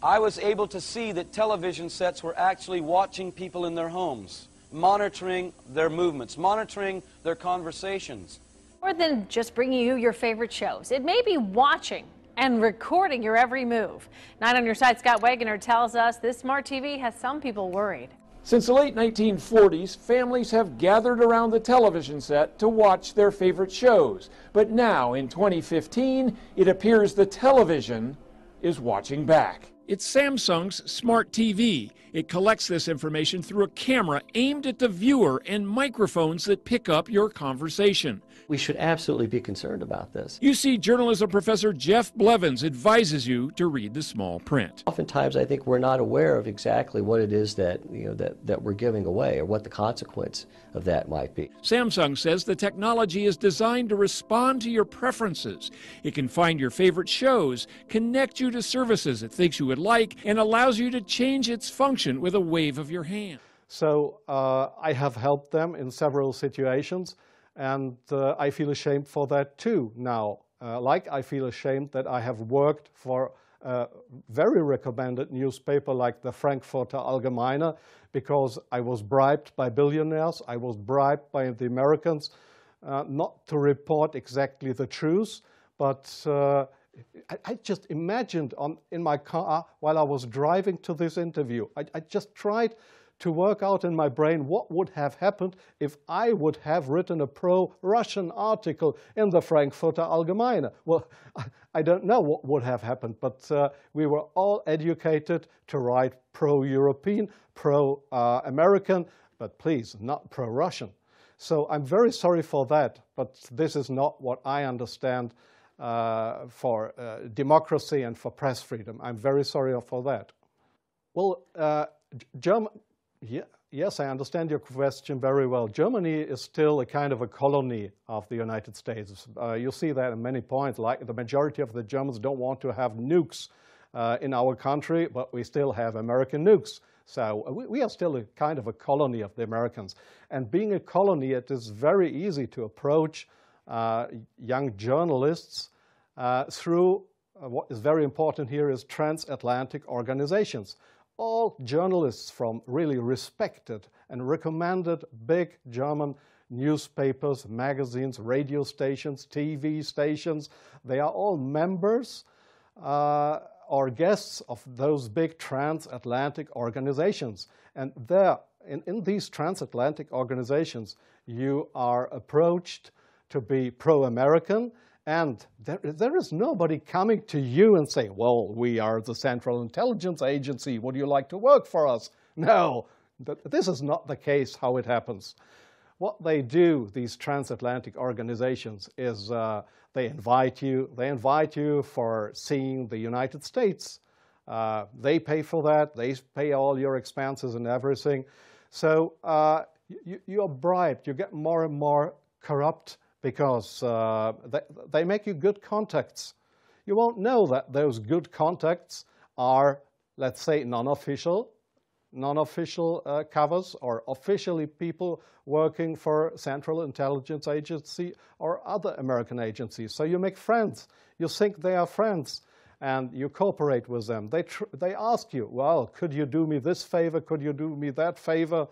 I was able to see that television sets were actually watching people in their homes, monitoring their movements, monitoring their conversations. More than just bringing you your favorite shows, it may be watching and recording your every move. Night on Your Side, Scott Wagoner tells us this smart TV has some people worried. Since the late 1940s, families have gathered around the television set to watch their favorite shows. But now, in 2015, it appears the television is watching back. It's Samsung's Smart TV. It collects this information through a camera aimed at the viewer and microphones that pick up your conversation. We should absolutely be concerned about this. UC journalism professor Jeff Blevins advises you to read the small print. Oftentimes, I think we're not aware of exactly what it is that, that we're giving away, or what the consequence of that might be. Samsung says the technology is designed to respond to your preferences. It can find your favorite shows, connect you to services it thinks you would like, and allows you to change its function with a wave of your hand. So I have helped them in several situations, and I feel ashamed for that too now. Like I feel ashamed that I have worked for a very recommended newspaper like the Frankfurter Allgemeine, because I was bribed by billionaires, I was bribed by the Americans not to report exactly the truth, but I just imagined in my car while I was driving to this interview, I just tried to work out in my brain what would have happened if I would have written a pro-Russian article in the Frankfurter Allgemeine. Well, I don't know what would have happened, but we were all educated to write pro-European, pro-American, but please, not pro-Russian. So I'm very sorry for that, but this is not what I understand for democracy and for press freedom. I'm very sorry for that. Well, yes, I understand your question very well. Germany is still a kind of a colony of the United States. You see that in many points, like the majority of the Germans don't want to have nukes in our country, but we still have American nukes. So we are still a kind of a colony of the Americans. And being a colony, it is very easy to approach young journalists through what is very important here is transatlantic organizations. All journalists from really respected and recommended big German newspapers, magazines, radio stations, TV stations, they are all members or guests of those big transatlantic organizations. And there, in these transatlantic organizations, you are approached to be pro-American, and there is nobody coming to you and saying, well, we are the Central Intelligence Agency, would you like to work for us? No, this is not the case how it happens. What they do, these transatlantic organizations, is they invite you for seeing the United States. They pay for that, they pay all your expenses and everything. So you are bribed, you get more and more corrupt, because they make you good contacts. You won't know that those good contacts are, let's say, non-official covers, or officially people working for Central Intelligence Agency or other American agencies. So you make friends. You think they are friends, and you cooperate with them. They ask you, well, could you do me this favor? Could you do me that favor?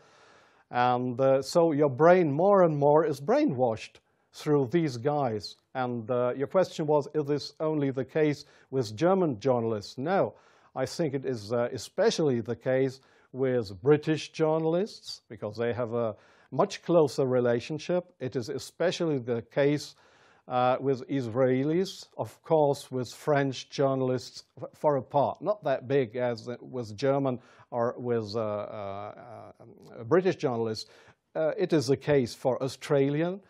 And so your brain more and more is brainwashed through these guys. And your question was, is this only the case with German journalists? No, I think it is especially the case with British journalists because they have a much closer relationship. It is especially the case with Israelis, of course, with French journalists far apart, not that big as with German or with British journalists. It is the case for Australian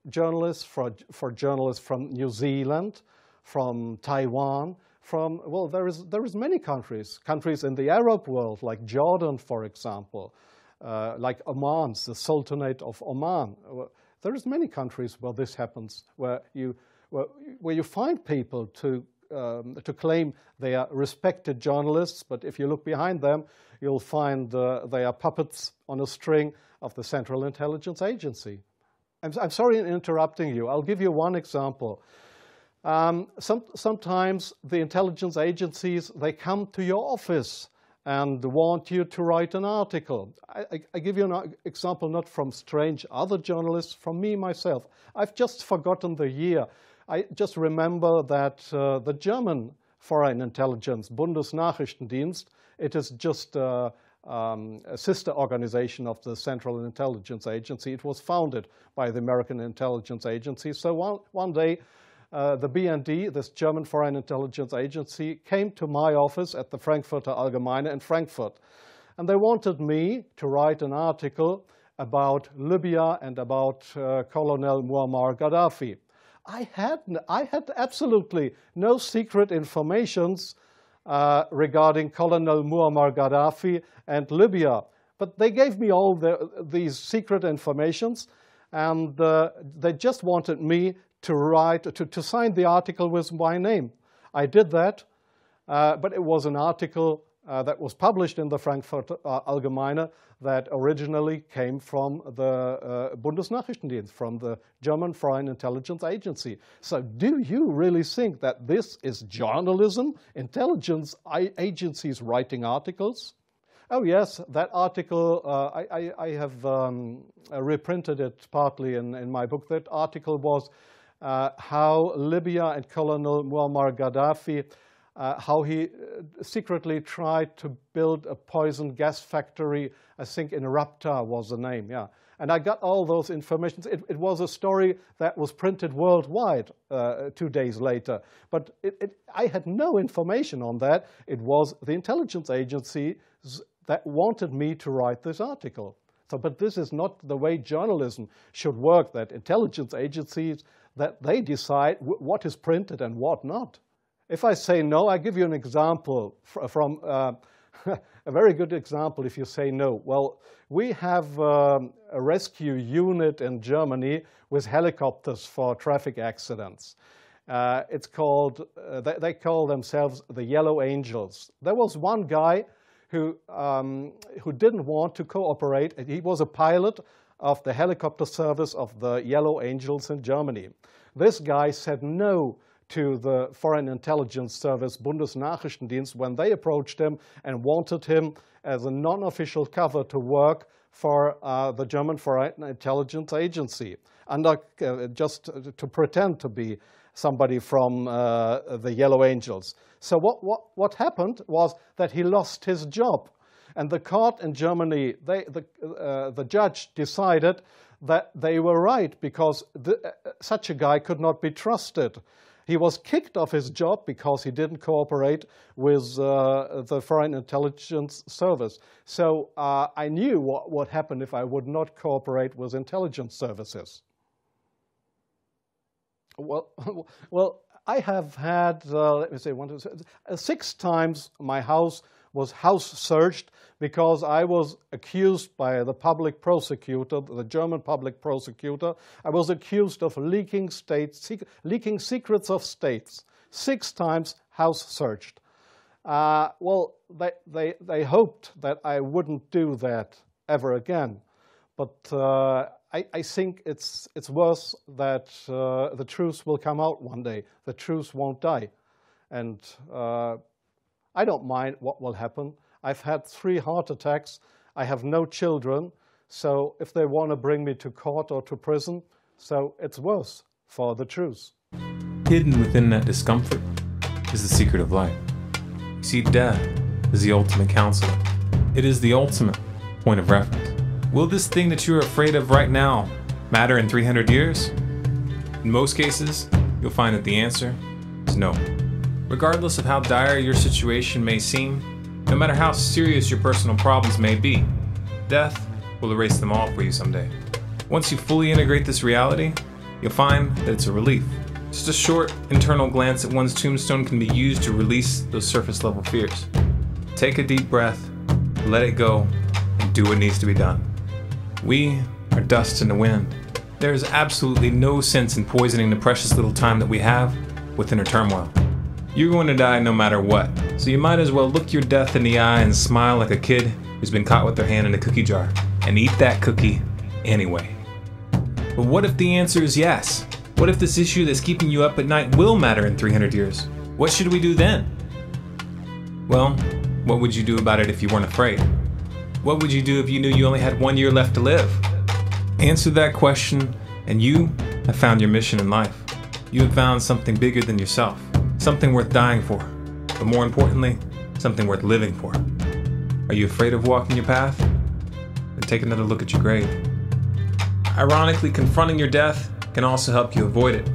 journalists, for journalists from New Zealand, from Taiwan, from, well, there is many countries in the Arab world, like Jordan, for example, like Oman, the Sultanate of Oman. There is many countries where this happens, where you find people to claim they are respected journalists, but if you look behind them, you'll find they are puppets on a string of the Central Intelligence Agency. I'm sorry in interrupting you. I'll give you one example. Sometimes the intelligence agencies, they come to your office and want you to write an article. I give you an example not from strange other journalists, from me myself. I've just forgotten the year. I just remember that the German Foreign Intelligence, Bundesnachrichtendienst, it is just a sister organization of the Central Intelligence Agency. It was founded by the American Intelligence Agency. So one day, the BND, this German Foreign Intelligence Agency, came to my office at the Frankfurter Allgemeine in Frankfurt. And they wanted me to write an article about Libya and about Colonel Muammar Gaddafi. I had absolutely no secret informations regarding Colonel Muammar Gaddafi and Libya. But they gave me all these secret informations, and they just wanted me to write, to sign the article with my name. I did that, but it was an article that was published in the Frankfurter Allgemeine that originally came from the Bundesnachrichtendienst, from the German Foreign Intelligence Agency. So do you really think that this is journalism, intelligence agencies writing articles? Oh yes, that article, I have reprinted it partly in my book. That article was how Libya and Colonel Muammar Gaddafi, how he secretly tried to build a poison gas factory, I think in Rabta was the name, yeah. And I got all those information. It was a story that was printed worldwide 2 days later. But I had no information on that. It was the intelligence agencies that wanted me to write this article. So, but this is not the way journalism should work, that intelligence agencies, that they decide what is printed and what not. If I say no, I give you an example from a very good example if you say no. Well, we have a rescue unit in Germany with helicopters for traffic accidents. It's called, they call themselves the Yellow Angels. There was one guy who didn't want to cooperate. He was a pilot of the helicopter service of the Yellow Angels in Germany. This guy said no to the Foreign Intelligence Service, Bundesnachrichtendienst, when they approached him and wanted him as a non-official cover to work for the German Foreign Intelligence Agency, just to pretend to be somebody from the Yellow Angels. So what happened was that he lost his job. And the court in Germany, the judge decided that they were right because such a guy could not be trusted. He was kicked off his job because he didn't cooperate with the Foreign Intelligence Service. So I knew what would happen if I would not cooperate with intelligence services. Well, I have had, let me say, 6 times my house was house searched because I was accused by the public prosecutor, the German public prosecutor. I was accused of leaking secrets of states. 6 times house searched. Well, they hoped that I wouldn't do that ever again. But I think it's worse that the truth will come out one day. The truth won't die. And I don't mind what will happen. I've had 3 heart attacks. I have no children. So if they want to bring me to court or to prison, so it's worse for the truth. Hidden within that discomfort is the secret of life. You see, death is the ultimate counselor. It is the ultimate point of reference. Will this thing that you're afraid of right now matter in 300 years? In most cases, you'll find that the answer is no. Regardless of how dire your situation may seem, no matter how serious your personal problems may be, death will erase them all for you someday. Once you fully integrate this reality, you'll find that it's a relief. Just a short internal glance at one's tombstone can be used to release those surface level fears. Take a deep breath, let it go, and do what needs to be done. We are dust in the wind. There is absolutely no sense in poisoning the precious little time that we have with inner turmoil. You're going to die no matter what, so you might as well look your death in the eye and smile like a kid who's been caught with their hand in a cookie jar, and eat that cookie anyway. But what if the answer is yes? What if this issue that's keeping you up at night will matter in 300 years? What should we do then? Well, what would you do about it if you weren't afraid? What would you do if you knew you only had 1 year left to live? Answer that question, and you have found your mission in life. You have found something bigger than yourself, something worth dying for, but more importantly, something worth living for. Are you afraid of walking your path? Then take another look at your grave. Ironically, confronting your death can also help you avoid it.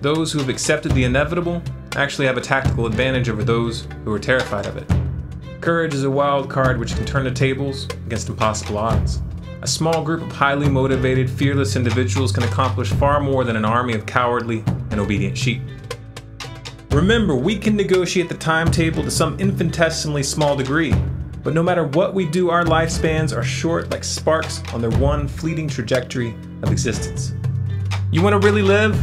Those who have accepted the inevitable actually have a tactical advantage over those who are terrified of it. Courage is a wild card which can turn the tables against impossible odds. A small group of highly motivated, fearless individuals can accomplish far more than an army of cowardly and obedient sheep. Remember, we can negotiate the timetable to some infinitesimally small degree, but no matter what we do, our lifespans are short like sparks on their one fleeting trajectory of existence. You want to really live?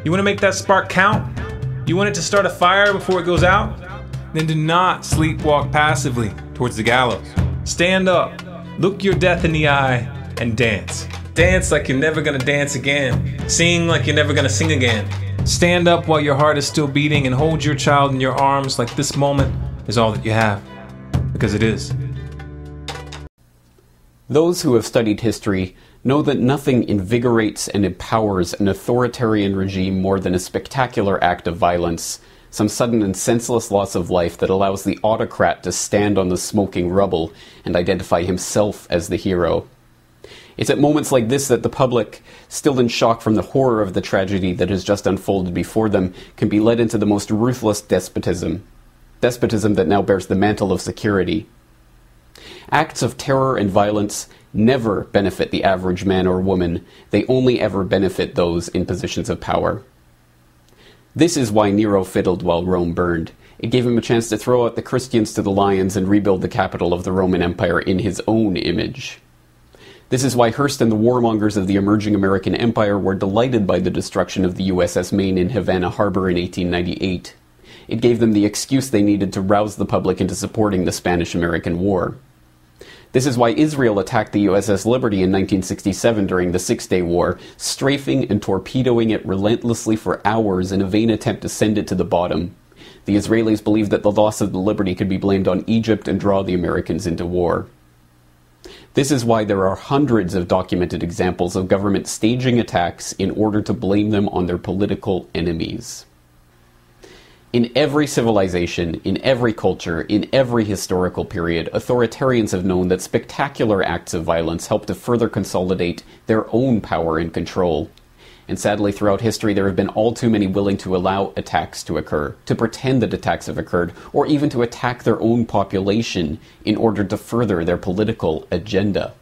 You want to make that spark count? You want it to start a fire before it goes out? Then do not sleepwalk passively towards the gallows. Stand up, look your death in the eye, and dance. Dance like you're never gonna dance again. Sing like you're never gonna sing again. Stand up while your heart is still beating and hold your child in your arms like this moment is all that you have. Because it is. Those who have studied history know that nothing invigorates and empowers an authoritarian regime more than a spectacular act of violence, some sudden and senseless loss of life that allows the autocrat to stand on the smoking rubble and identify himself as the hero. It's at moments like this that the public, still in shock from the horror of the tragedy that has just unfolded before them, can be led into the most ruthless despotism. Despotism that now bears the mantle of security. Acts of terror and violence never benefit the average man or woman. They only ever benefit those in positions of power. This is why Nero fiddled while Rome burned. It gave him a chance to throw out the Christians to the lions and rebuild the capital of the Roman Empire in his own image. This is why Hearst and the warmongers of the emerging American Empire were delighted by the destruction of the USS Maine in Havana Harbor in 1898. It gave them the excuse they needed to rouse the public into supporting the Spanish-American War. This is why Israel attacked the USS Liberty in 1967 during the Six-Day War, strafing and torpedoing it relentlessly for hours in a vain attempt to send it to the bottom. The Israelis believed that the loss of the Liberty could be blamed on Egypt and draw the Americans into war. This is why there are hundreds of documented examples of government staging attacks in order to blame them on their political enemies. In every civilization, in every culture, in every historical period, authoritarians have known that spectacular acts of violence help to further consolidate their own power and control. And sadly, throughout history, there have been all too many willing to allow attacks to occur, to pretend that attacks have occurred, or even to attack their own population in order to further their political agenda.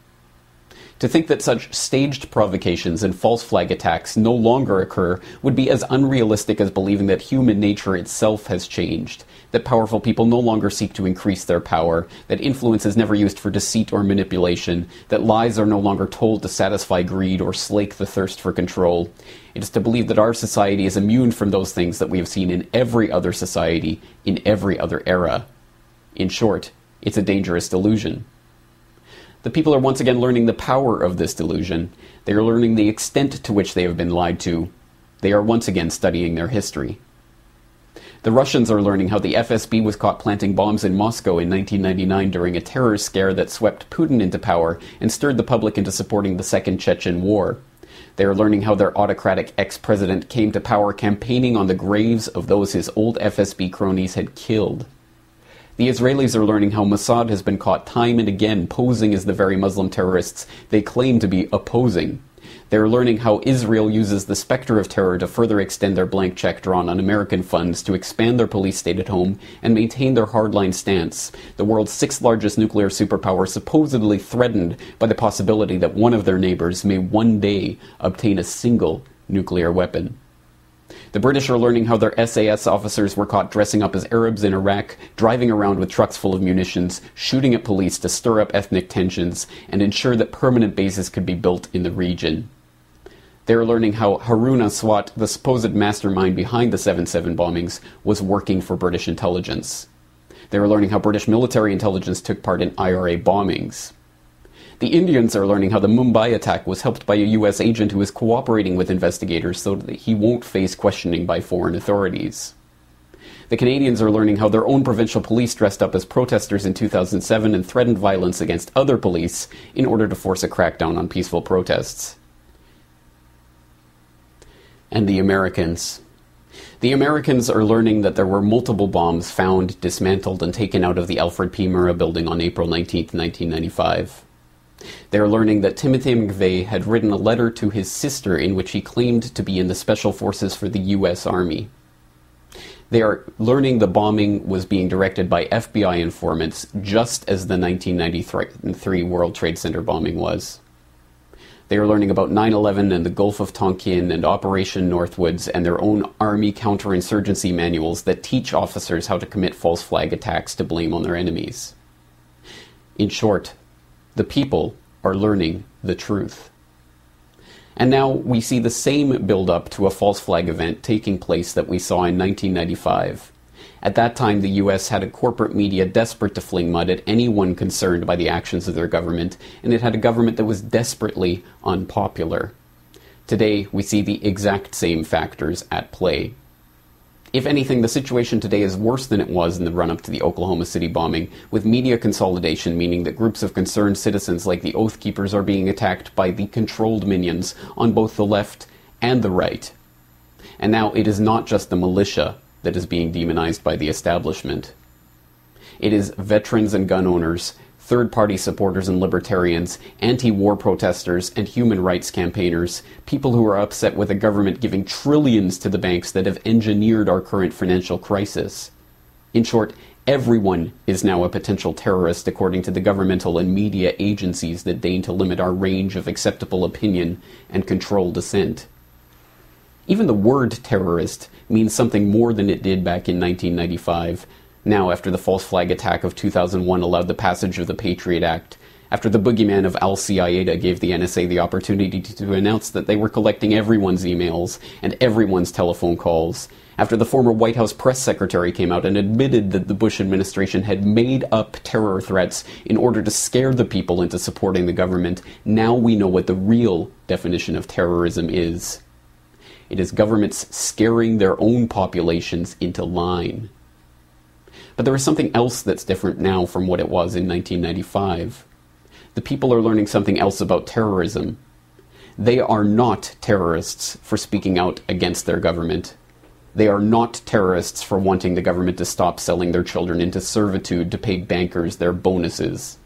To think that such staged provocations and false flag attacks no longer occur would be as unrealistic as believing that human nature itself has changed, that powerful people no longer seek to increase their power, that influence is never used for deceit or manipulation, that lies are no longer told to satisfy greed or slake the thirst for control. It is to believe that our society is immune from those things that we have seen in every other society, in every other era. In short, it's a dangerous delusion. The people are once again learning the power of this delusion. They are learning the extent to which they have been lied to. They are once again studying their history. The Russians are learning how the FSB was caught planting bombs in Moscow in 1999 during a terror scare that swept Putin into power and stirred the public into supporting the Second Chechen War. They are learning how their autocratic ex-president came to power campaigning on the graves of those his old FSB cronies had killed. The Israelis are learning how Mossad has been caught time and again posing as the very Muslim terrorists they claim to be opposing. They're learning how Israel uses the specter of terror to further extend their blank check drawn on American funds to expand their police state at home and maintain their hardline stance, the world's sixth largest nuclear superpower supposedly threatened by the possibility that one of their neighbors may one day obtain a single nuclear weapon. The British are learning how their SAS officers were caught dressing up as Arabs in Iraq, driving around with trucks full of munitions, shooting at police to stir up ethnic tensions, and ensure that permanent bases could be built in the region. They are learning how Harun Aswat, the supposed mastermind behind the 7/7 bombings, was working for British intelligence. They are learning how British military intelligence took part in IRA bombings. The Indians are learning how the Mumbai attack was helped by a US agent who is cooperating with investigators so that he won't face questioning by foreign authorities. The Canadians are learning how their own provincial police dressed up as protesters in 2007 and threatened violence against other police in order to force a crackdown on peaceful protests. And the Americans. The Americans are learning that there were multiple bombs found, dismantled, and taken out of the Alfred P. Murrah building on April 19, 1995. They are learning that Timothy McVeigh had written a letter to his sister in which he claimed to be in the Special Forces for the U.S. Army. They are learning the bombing was being directed by FBI informants, just as the 1993 World Trade Center bombing was. They are learning about 9/11 and the Gulf of Tonkin and Operation Northwoods and their own Army counterinsurgency manuals that teach officers how to commit false flag attacks to blame on their enemies. In short, the people are learning the truth. And now we see the same build-up to a false flag event taking place that we saw in 1995. At that time, the US had a corporate media desperate to fling mud at anyone concerned by the actions of their government, and it had a government that was desperately unpopular. Today, we see the exact same factors at play. If anything, the situation today is worse than it was in the run-up to the Oklahoma City bombing, with media consolidation meaning that groups of concerned citizens like the Oath Keepers are being attacked by the controlled minions on both the left and the right. And now it is not just the militia that is being demonized by the establishment. It is veterans and gun owners, third-party supporters and libertarians, anti-war protesters and human rights campaigners, people who are upset with a government giving trillions to the banks that have engineered our current financial crisis. In short, everyone is now a potential terrorist according to the governmental and media agencies that deign to limit our range of acceptable opinion and control dissent. Even the word terrorist means something more than it did back in 1995, now after the false flag attack of 2001 allowed the passage of the Patriot Act, after the boogeyman of Al-Qaeda gave the NSA the opportunity to announce that they were collecting everyone's emails and everyone's telephone calls, after the former White House press secretary came out and admitted that the Bush administration had made up terror threats in order to scare the people into supporting the government, now we know what the real definition of terrorism is. It is governments scaring their own populations into line. But there is something else that's different now from what it was in 1995. The people are learning something else about terrorism. They are not terrorists for speaking out against their government. They are not terrorists for wanting the government to stop selling their children into servitude to pay bankers their bonuses.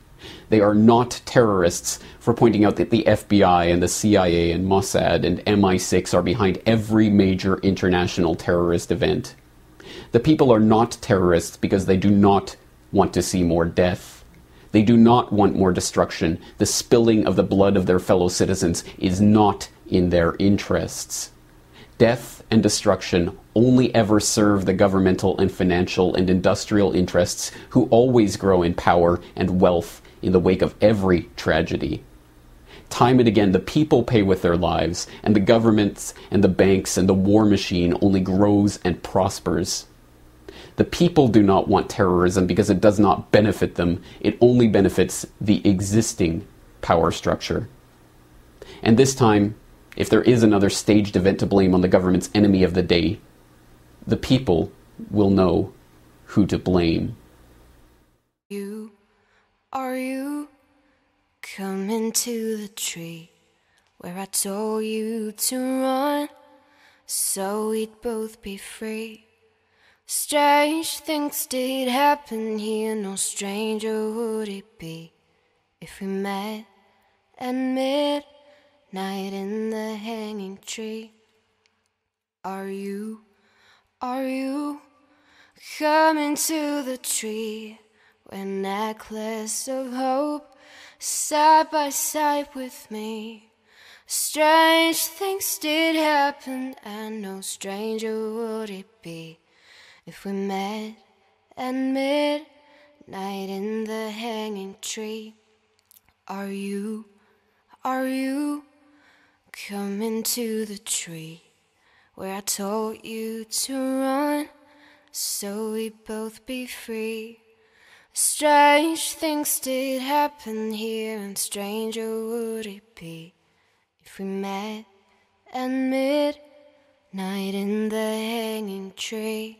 They are not terrorists for pointing out that the FBI and the CIA and Mossad and MI6 are behind every major international terrorist event. The people are not terrorists because they do not want to see more death. They do not want more destruction. The spilling of the blood of their fellow citizens is not in their interests. Death and destruction only ever serve the governmental and financial and industrial interests who always grow in power and wealth in the wake of every tragedy. Time and again, the people pay with their lives, and the governments and the banks and the war machine only grows and prospers. The people do not want terrorism because it does not benefit them. It only benefits the existing power structure. And this time, if there is another staged event to blame on the government's enemy of the day, the people will know who to blame. Are you coming to the tree where I told you to run so we'd both be free? Strange things did happen here, no stranger would it be if we met at midnight in the hanging tree. Are you coming to the tree, a necklace of hope, side by side with me? Strange things did happen, and no stranger would it be if we met at midnight in the hanging tree. Are you coming to the tree where I told you to run so we'd both be free? Strange things did happen here, and stranger would it be if we met at midnight in the hanging tree.